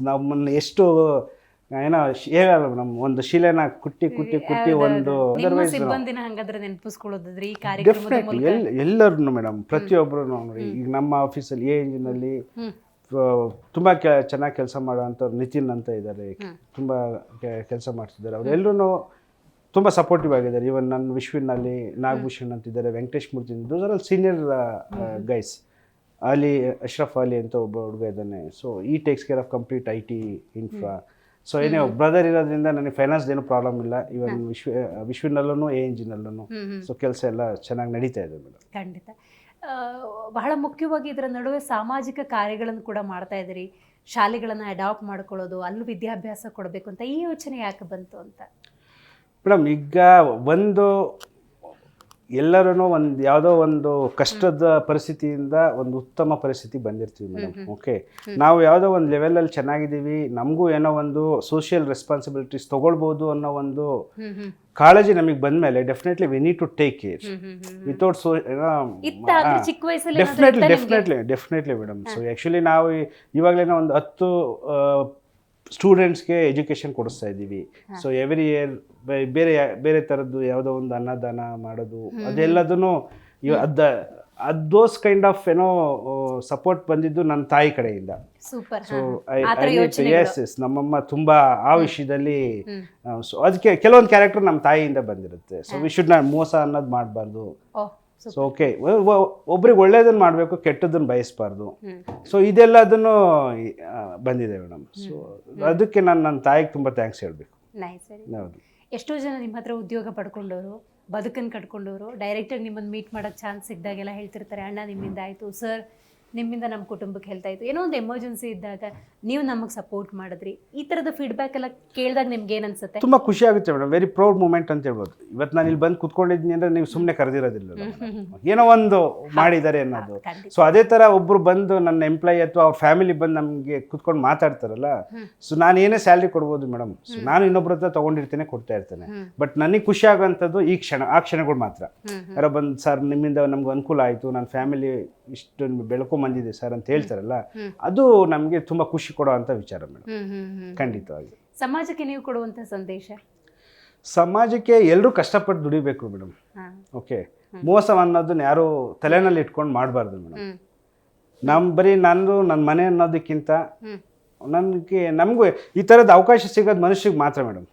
ನಮ್ಮನ್ನ ಎಷ್ಟು ಹೇಳಲ್ಲ ಮೇಡಮ್, ಒಂದು ಶಿಲೆನ ಕುಟ್ಟಿ ಒಂದು ಸಿಬ್ಬಂದಿನ ಹಂಗಾದ್ರೆ ನೆನಪಿಸ್ಕೊಳ್ಳೋದ್ರಿ ಈ ಡೆಫಿನೆಟ್ಲಿ ಎಲ್ಲರನ್ನು ಮೇಡಮ್, ಪ್ರತಿಯೊಬ್ಬರು ನೋಡಿ. ಈಗ ನಮ್ಮ ಆಫೀಸಲ್ಲಿ ANG-ನಲ್ಲಿ ತುಂಬ ಚೆನ್ನಾಗಿ ಕೆಲಸ ಮಾಡೋವಂಥವ್ರು ನಿತಿನ್ ಅಂತ ಇದ್ದಾರೆ, ತುಂಬ ಕೆಲಸ ಮಾಡ್ತಿದ್ದಾರೆ. ಅವರೆಲ್ಲರೂ ತುಂಬ ಸಪೋರ್ಟಿವ್ ಆಗಿದ್ದಾರೆ. ಈವನ್ ನನ್ನ ವಿಶ್ವಿನಲ್ಲಿ ನಾಗಭೂಷಣ್ ಅಂತಿದ್ದಾರೆ, Venkatesh Murthy, those are all senior guys. Ashraf Ali ಅಂತ ಒಬ್ಬ ಹುಡುಗ ಇದ್ದಾನೆ. ಸೊ ಈ takes care of complete IT infra. So brother ಇರೋದ್ರಿಂದ ನನಗೆ ಫೈನಾನ್ಸ್ ಏನೂ ಪ್ರಾಬ್ಲಮ್ ಇಲ್ಲ. ಈವನ್ ವಿಶ್ವಿನಲ್ಲೂ ANG-ನಲ್ಲೂ ಸೊ ಕೆಲಸ ಎಲ್ಲ ಚೆನ್ನಾಗಿ ನಡೀತಾ ಇದೆ ಮೇಡಮ್. ಖಂಡಿತ. ಬಹಳ ಮುಖ್ಯವಾಗಿ ಇದರ ನಡುವೆ ಸಾಮಾಜಿಕ ಕಾರ್ಯಗಳನ್ನು ಕೂಡ ಮಾಡ್ತಾ ಇದ್ದೀರಿ. ಶಾಲೆಗಳನ್ನು ಅಡಾಪ್ಟ್ ಮಾಡ್ಕೊಳ್ಳೋದು, ಅಲ್ಲೂ ವಿದ್ಯಾಭ್ಯಾಸ ಕೊಡಬೇಕು ಅಂತ ಈ ಯೋಚನೆ ಯಾಕೆ ಬಂತು ಅಂತ? ಮೇಡಮ್ ಈಗ ಒಂದು ಎಲ್ಲರೂ ಒಂದು ಯಾವುದೋ ಒಂದು ಕಷ್ಟದ ಪರಿಸ್ಥಿತಿಯಿಂದ ಒಂದು ಉತ್ತಮ ಪರಿಸ್ಥಿತಿ ಬಂದಿರ್ತೀವಿ ಮೇಡಮ್. ಓಕೆ, ನಾವು ಯಾವುದೋ ಒಂದು ಲೆವೆಲಲ್ಲಿ ಚೆನ್ನಾಗಿದ್ದೀವಿ, ನಮಗೂ ಏನೋ ಒಂದು ಸೋಷಿಯಲ್ ರೆಸ್ಪಾನ್ಸಿಬಿಲಿಟೀಸ್ ತೊಗೊಳ್ಬೋದು ಅನ್ನೋ ಒಂದು ಕಾಳಜಿ ನಮಗೆ ಬಂದಮೇಲೆ definitely we need to take care without ಚಿಕ್ಕ ವಯಸ್ಸಲ್ಲಿ ಡೆಫಿನೆಟ್ಲಿ ಮೇಡಮ್. ಸೊ ಆ್ಯಕ್ಚುಲಿ ನಾವು ಇವಾಗಲೇನೋ ಒಂದು 10 ಸ್ಟೂಡೆಂಟ್ಸ್ಗೆ ಎಜುಕೇಷನ್ ಕೊಡಿಸ್ತಾ ಇದ್ದೀವಿ. ಸೊ ಎವ್ರಿ ಇಯರ್ ಬೇರೆ ಬೇರೆ ಥರದ್ದು ಯಾವುದೋ ಒಂದು ಅನ್ನದಾನ ಮಾಡೋದು, ಅದೆಲ್ಲದೂ ದೋಸ್ ಕೈಂಡ್ ಆಫ್ ಏನೋ ಸಪೋರ್ಟ್ ಬಂದಿದ್ದು ನನ್ನ ತಾಯಿ ಕಡೆಯಿಂದ. ಸೂಪರ್. ಸೊ ಎಸ್ ನಮ್ಮಮ್ಮ ತುಂಬ ಆ ವಿಷಯದಲ್ಲಿ, ಸೊ ಅದಕ್ಕೆ ಕೆಲವೊಂದು ಕ್ಯಾರೆಕ್ಟರ್ ನಮ್ಮ ತಾಯಿಯಿಂದ ಬಂದಿರುತ್ತೆ. ಸೊ ವಿ ಶುಡ್ ನಾಟ್ ಮೋಸ ಅನ್ನೋದು ಮಾಡಬಾರ್ದು. ಸೊ ಓಕೆ, ಒಬ್ರಿಗೆ ಒಳ್ಳೇದನ್ನು ಮಾಡಬೇಕು, ಕೆಟ್ಟದನ್ನು ಬಯಸಬಾರ್ದು. ಸೊ ಇದೆಲ್ಲದನ್ನು ಬಂದಿದೆ ಮೇಡಮ್. ಸೊ ಅದಕ್ಕೆ ನಾನು ನನ್ನ ತಾಯಿಗೆ ತುಂಬ ಥ್ಯಾಂಕ್ಸ್ ಹೇಳಬೇಕು. ಹೌದು. ಎಷ್ಟೋ ಜನ ನಿಮ್ಮ ಹತ್ರ ಉದ್ಯೋಗ ಪಡ್ಕೊಂಡವರು, ಬದುಕನ್ನು ಕಟ್ಕೊಂಡವರು ಡೈರೆಕ್ಟಾಗಿ ನಿಮ್ಮನ್ನು ಮೀಟ್ ಮಾಡೋಕ್ಕೆ ಚಾನ್ಸ್ ಸಿಕ್ಕಿದಾಗೆಲ್ಲ ಹೇಳ್ತಿರ್ತಾರೆ, ಅಣ್ಣ ನಿಮ್ಮಿಂದ ಆಯಿತು, ಸರ್ ನಿಮ್ಮಿಂದ ನಮ್ಮ ಕುಟುಂಬಕ್ಕೆ ಹೆಲ್ತ್ ಆಯಿತು, ಏನೋ ಒಂದು ಎಮರ್ಜೆನ್ಸಿ ಇದ್ದಾಗ ನೀವು ನಮಗೆ ಸಪೋರ್ಟ್ ಮಾಡಿದ್ರಿ. ಈ ಥರದ ಫೀಡ್ಬ್ಯಾಕ್ ಎಲ್ಲ ಕೇಳಿದಾಗ ನಿಮ್ಗೆ ಏನು ಅನ್ಸುತ್ತೆ? ತುಂಬ ಖುಷಿ ಆಗುತ್ತೆ ಮೇಡಮ್. ವೆರಿ ಪ್ರೌಡ್ ಮೂಮೆಂಟ್ ಅಂತ ಹೇಳ್ಬೋದು. ಇವತ್ತು ನಾನು ಇಲ್ಲಿ ಬಂದು ಕುತ್ಕೊಂಡಿದ್ದೀನಿ ಅಂದರೆ ನೀವು ಸುಮ್ಮನೆ ಕರೆದಿರೋದಿಲ್ಲ, ಏನೋ ಒಂದು ಮಾಡಿದ್ದಾರೆ ಅನ್ನೋದು. ಸೊ ಅದೇ ಥರ ಒಬ್ಬರು ಬಂದು ನನ್ನ ಎಂಪ್ಲಾಯಿ ಅಥವಾ ಅವ್ರ ಫ್ಯಾಮಿಲಿ ಬಂದು ನಮಗೆ ಕುತ್ಕೊಂಡು ಮಾತಾಡ್ತಾರಲ್ಲ, ಸೊ ನಾನು ಏನೇ ಸ್ಯಾಲ್ರಿ ಕೊಡ್ಬೋದು ಮೇಡಮ್. ಸೊ ನಾನು ಇನ್ನೊಬ್ರ ಹತ್ರ ತೊಗೊಂಡಿರ್ತೇನೆ, ಕೊಡ್ತಾ ಇರ್ತೇನೆ. ಬಟ್ ನನಗೆ ಖುಷಿ ಆಗೋಂಥದ್ದು ಆ ಕ್ಷಣಗಳು ಮಾತ್ರ. ಯಾರೋ ಬಂದು ಸರ್ ನಿಮ್ಮಿಂದ ನಮ್ಗೆ ಅನುಕೂಲ ಆಯಿತು, ನನ್ನ ಫ್ಯಾಮಿಲಿ ಇಷ್ಟು ಬೆಳ್ಕೊಂಬಂದಿದೆ ಸರ್ ಅಂತ ಹೇಳ್ತಾರಲ್ಲ, ಅದು ನಮಗೆ ತುಂಬ ಖುಷಿ ಕೊಡೋ ಅಂತ ವಿಚಾರ ಮೇಡಮ್. ಖಂಡಿತವಾಗಿ. ಸಮಾಜಕ್ಕೆ ನೀವು ಕೊಡುವಂಥ ಸಂದೇಶ? ಸಮಾಜಕ್ಕೆ ಎಲ್ಲರೂ ಕಷ್ಟಪಟ್ಟು ದುಡಿಬೇಕು ಮೇಡಮ್. ಓಕೆ, ಮೋಸ ಅನ್ನೋದನ್ನ ಯಾರು ತಲೆನಲ್ಲಿ ಇಟ್ಕೊಂಡು ಮಾಡಬಾರ್ದು ಮೇಡಮ್. ಬರೀ ನನ್ನ ಮನೆ ಅನ್ನೋದಕ್ಕಿಂತ ನಮಗೂ ಈ ಥರದ ಅವಕಾಶ ಸಿಗೋದು ಮನುಷ್ಯಗೆ ಮಾತ್ರ ಮೇಡಮ್.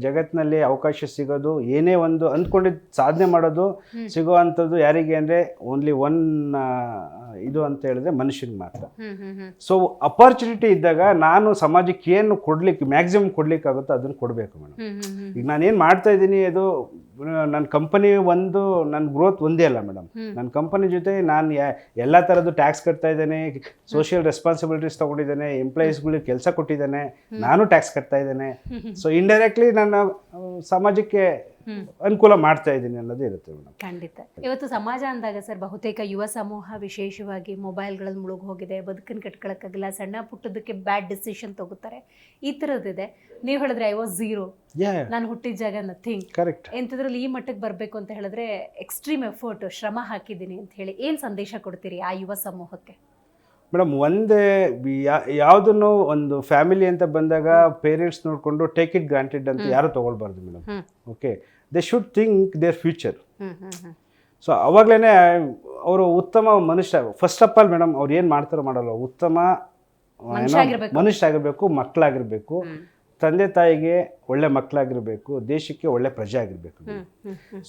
ಜಗತ್ತಿನಲ್ಲಿ ಅವಕಾಶ ಸಿಗೋದು, ಏನೇ ಒಂದು ಅಂದ್ಕೊಂಡಿದ್ದು ಸಾಧನೆ ಮಾಡೋದು ಸಿಗುವಂಥದ್ದು ಯಾರಿಗೆ ಅಂದರೆ ಓನ್ಲಿ ಒನ್ ಇದು ಅಂತ ಹೇಳಿದ್ರೆ ಮನುಷ್ಯನಿಗೆ ಮಾತ್ರ. ಸೊ ಅಪಾರ್ಚುನಿಟಿ ಇದ್ದಾಗ ನಾನು ಸಮಾಜಕ್ಕೆ ಏನು ಮ್ಯಾಕ್ಸಿಮಮ್ ಕೊಡ್ಲಿಕ್ಕಾಗುತ್ತೋ ಅದನ್ನು ಕೊಡಬೇಕು ಮೇಡಮ್. ಈಗ ನಾನೇನು ಮಾಡ್ತಾ ಇದ್ದೀನಿ, ಅದು ನನ್ನ ಕಂಪನಿ ನನ್ನ ಗ್ರೋತ್ ಒಂದೇ ಅಲ್ಲ ಮೇಡಮ್. ನನ್ನ ಕಂಪನಿ ಜೊತೆ ನಾನು ಎಲ್ಲ ಥರದ್ದು ಟ್ಯಾಕ್ಸ್ ಕಟ್ತಾ ಇದ್ದೇನೆ, ಸೋಷಿಯಲ್ ರೆಸ್ಪಾನ್ಸಿಬಿಲಿಟೀಸ್ ತೊಗೊಂಡಿದ್ದೇನೆ, ಎಂಪ್ಲಾಯೀಸ್ಗಳಿಗೆ ಕೆಲಸ ಕೊಟ್ಟಿದ್ದೇನೆ, ನಾನು ಟ್ಯಾಕ್ಸ್ ಕಟ್ತಾ ಇದ್ದೇನೆ. ಸೊ ಇಂಡೈರೆಕ್ಟ್ಲಿ ನಾನು ಸಮಾಜಕ್ಕೆ ಅನುಕೂಲ ಮಾಡ್ತಾ ಇದ್ದೀನಿ ಅನ್ನೋದು ಇರುತ್ತೆ ಮೇಡಮ್. ಖಂಡಿತ. ಇವತ್ತು ಸಮಾಜ ಅಂದಾಗ ಸರ್, ಬಹುತೇಕ ಯುವ ಸಮೂಹ ವಿಶೇಷವಾಗಿ ಮೊಬೈಲ್ಗಳಲ್ಲಿ ಮುಳುಗಿ ಹೋಗಿದೆ, ಬದುಕನ್ನು ಕಟ್ಕೊಳಕ್ಕಾಗಿಲ್ಲ, ಸಣ್ಣ ಪುಟ್ಟದಕ್ಕೆ ಬ್ಯಾಡ್ ಡಿಸಿಷನ್ ತಗೋತಾರೆ, ಈ ಥರದ್ದಿದೆ. ನೀವು ಹೇಳಿದ್ರೆ ಐ ವಾಸ್ ಝೀರೋ, ನಾನು ಹುಟ್ಟಿದ ಜಾಗ ನಥಿಂಗ್. ಕರೆಕ್ಟ್. ಎಂಥದ್ರಲ್ಲಿ ಈ ಮಟ್ಟಕ್ಕೆ ಬರಬೇಕು ಅಂತ ಹೇಳಿದ್ರೆ ಎಕ್ಸ್ಟ್ರೀಮ್ ಎಫರ್ಟ್, ಶ್ರಮ ಹಾಕಿದ್ದೀನಿ ಅಂತ ಹೇಳಿ ಏನು ಸಂದೇಶ ಕೊಡ್ತೀರಿ ಆ ಯುವ ಸಮೂಹಕ್ಕೆ? ಮೇಡಮ್, ಒಂದೇ ಯಾವುದನ್ನು ಒಂದು ಫ್ಯಾಮಿಲಿ ಅಂತ ಬಂದಾಗ ಪೇರೆಂಟ್ಸ್ ನೋಡಿಕೊಂಡು ಟೇಕ್ ಇಟ್ ಗ್ರಾಂಟೆಡ್ ಅಂತ ಯಾರು ತೊಗೊಳ್ಬಾರ್ದು madam. Okay, they should think their future. So ಅವಾಗಲೇ ಅವರು ಉತ್ತಮ ಮನುಷ್ಯ. ಫಸ್ಟ್ ಆಫ್ ಆಲ್ ಮೇಡಮ್, ಅವ್ರು ಏನು ಮಾಡ್ತಾರೋ ಮಾಡಲ್ಲ, ಉತ್ತಮ ಮನುಷ್ಯ ಆಗಿರಬೇಕು, ಮಕ್ಕಳಾಗಿರ್ಬೇಕು, ತಂದೆ ತಾಯಿಗೆ ಒಳ್ಳೆ ಮಕ್ಕಳಾಗಿರ್ಬೇಕು, ದೇಶಕ್ಕೆ ಒಳ್ಳೆ ಪ್ರಜೆ ಆಗಿರಬೇಕು.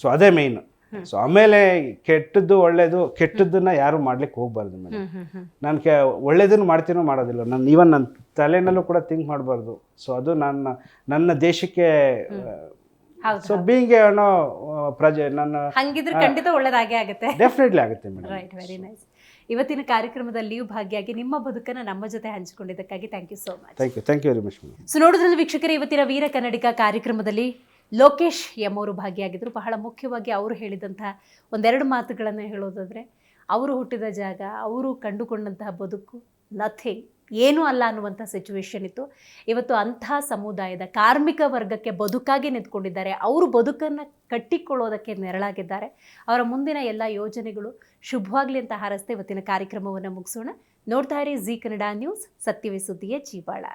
ಸೊ ಅದೇ ಮೇಯ್ನು. ಸೊ ಆಮೇಲೆ ಕೆಟ್ಟದ್ದು ಒಳ್ಳೇದು, ಕೆಟ್ಟದ್ದನ್ನ ಯಾರು ಮಾಡ್ಲಿಕ್ಕೆ ಹೋಗ್ಬಾರ್ದು ಮೇಡಮ್. ನಾನು ಒಳ್ಳೇದನ್ನು ಮಾಡ್ತೀನೋ ಮಾಡೋದಿಲ್ಲ, ನನ್ನ ತಲೆನಲ್ಲೂ ಕೂಡ ಥಿಂಕ್ ಮಾಡಬಾರ್ದು. ಸೊ ಅದು ನನ್ನ ದೇಶಕ್ಕೆ, ಸೊ ಬೀಯಿಂಗ್ ಏನೋ ಪ್ರಜೆ, ಹಂಗಿದ್ರೆ ಖಂಡಿತ ಒಳ್ಳೇದಾಗೇ ಆಗುತ್ತೆ. ಡೆಫಿನೆಟ್ಲಿ ಆಗುತ್ತೆ ಮೇಡಮ್. Right, very nice. ಇವತ್ತಿನ ಕಾರ್ಯಕ್ರಮದಲ್ಲಿ ನೀವು ಭಾಗಿಯಾಗಿ ನಿಮ್ಮ ಬದುಕನ್ನು ನಮ್ಮ ಜೊತೆ ಹಂಚಿಕೊಂಡಿದ್ದಕ್ಕಾಗಿ thank you so much. Thank you very much. So ನೋಡಿದ್ರಲ್ಲಿ ವೀಕ್ಷಕರೇ, ಇವತ್ತಿನ ವೀರ ಕನ್ನಡಿಗ ಕಾರ್ಯಕ್ರಮದಲ್ಲಿ ಲೋಕೇಶ್ ಎಂ ಅವರು ಭಾಗಿಯಾಗಿದ್ದರು. ಬಹಳ ಮುಖ್ಯವಾಗಿ ಅವರು ಹೇಳಿದಂತಹ ಒಂದೆರಡು ಮಾತುಗಳನ್ನು ಹೇಳೋದಾದರೆ, ಅವರು ಹುಟ್ಟಿದ ಜಾಗ, ಅವರು ಕಂಡುಕೊಂಡಂತಹ ಬದುಕು ನಥಿಂಗ್, ಏನೂ ಅಲ್ಲ ಅನ್ನುವಂಥ ಸಿಚುವೇಶನ್ ಇತ್ತು. ಇವತ್ತು ಅಂಥ ಸಮುದಾಯದ ಕಾರ್ಮಿಕ ವರ್ಗಕ್ಕೆ ಬದುಕಾಗಿ ನಿಂತ್ಕೊಂಡಿದ್ದಾರೆ. ಅವರು ಬದುಕನ್ನು ಕಟ್ಟಿಕೊಳ್ಳೋದಕ್ಕೆ ನೆರಳಾಗಿದ್ದಾರೆ. ಅವರ ಮುಂದಿನ ಎಲ್ಲ ಯೋಜನೆಗಳು ಶುಭವಾಗಲಿ ಅಂತ ಹಾರೈಸ್ತಾ ಇವತ್ತಿನ ಕಾರ್ಯಕ್ರಮವನ್ನು ಮುಗಿಸೋಣ. ನೋಡ್ತಾ ಇರಿ ಜಿ ಕನ್ನಡ ನ್ಯೂಸ್, ಸತ್ಯವೇ ಸುದ್ದಿಯ ಜೀವಾಳ.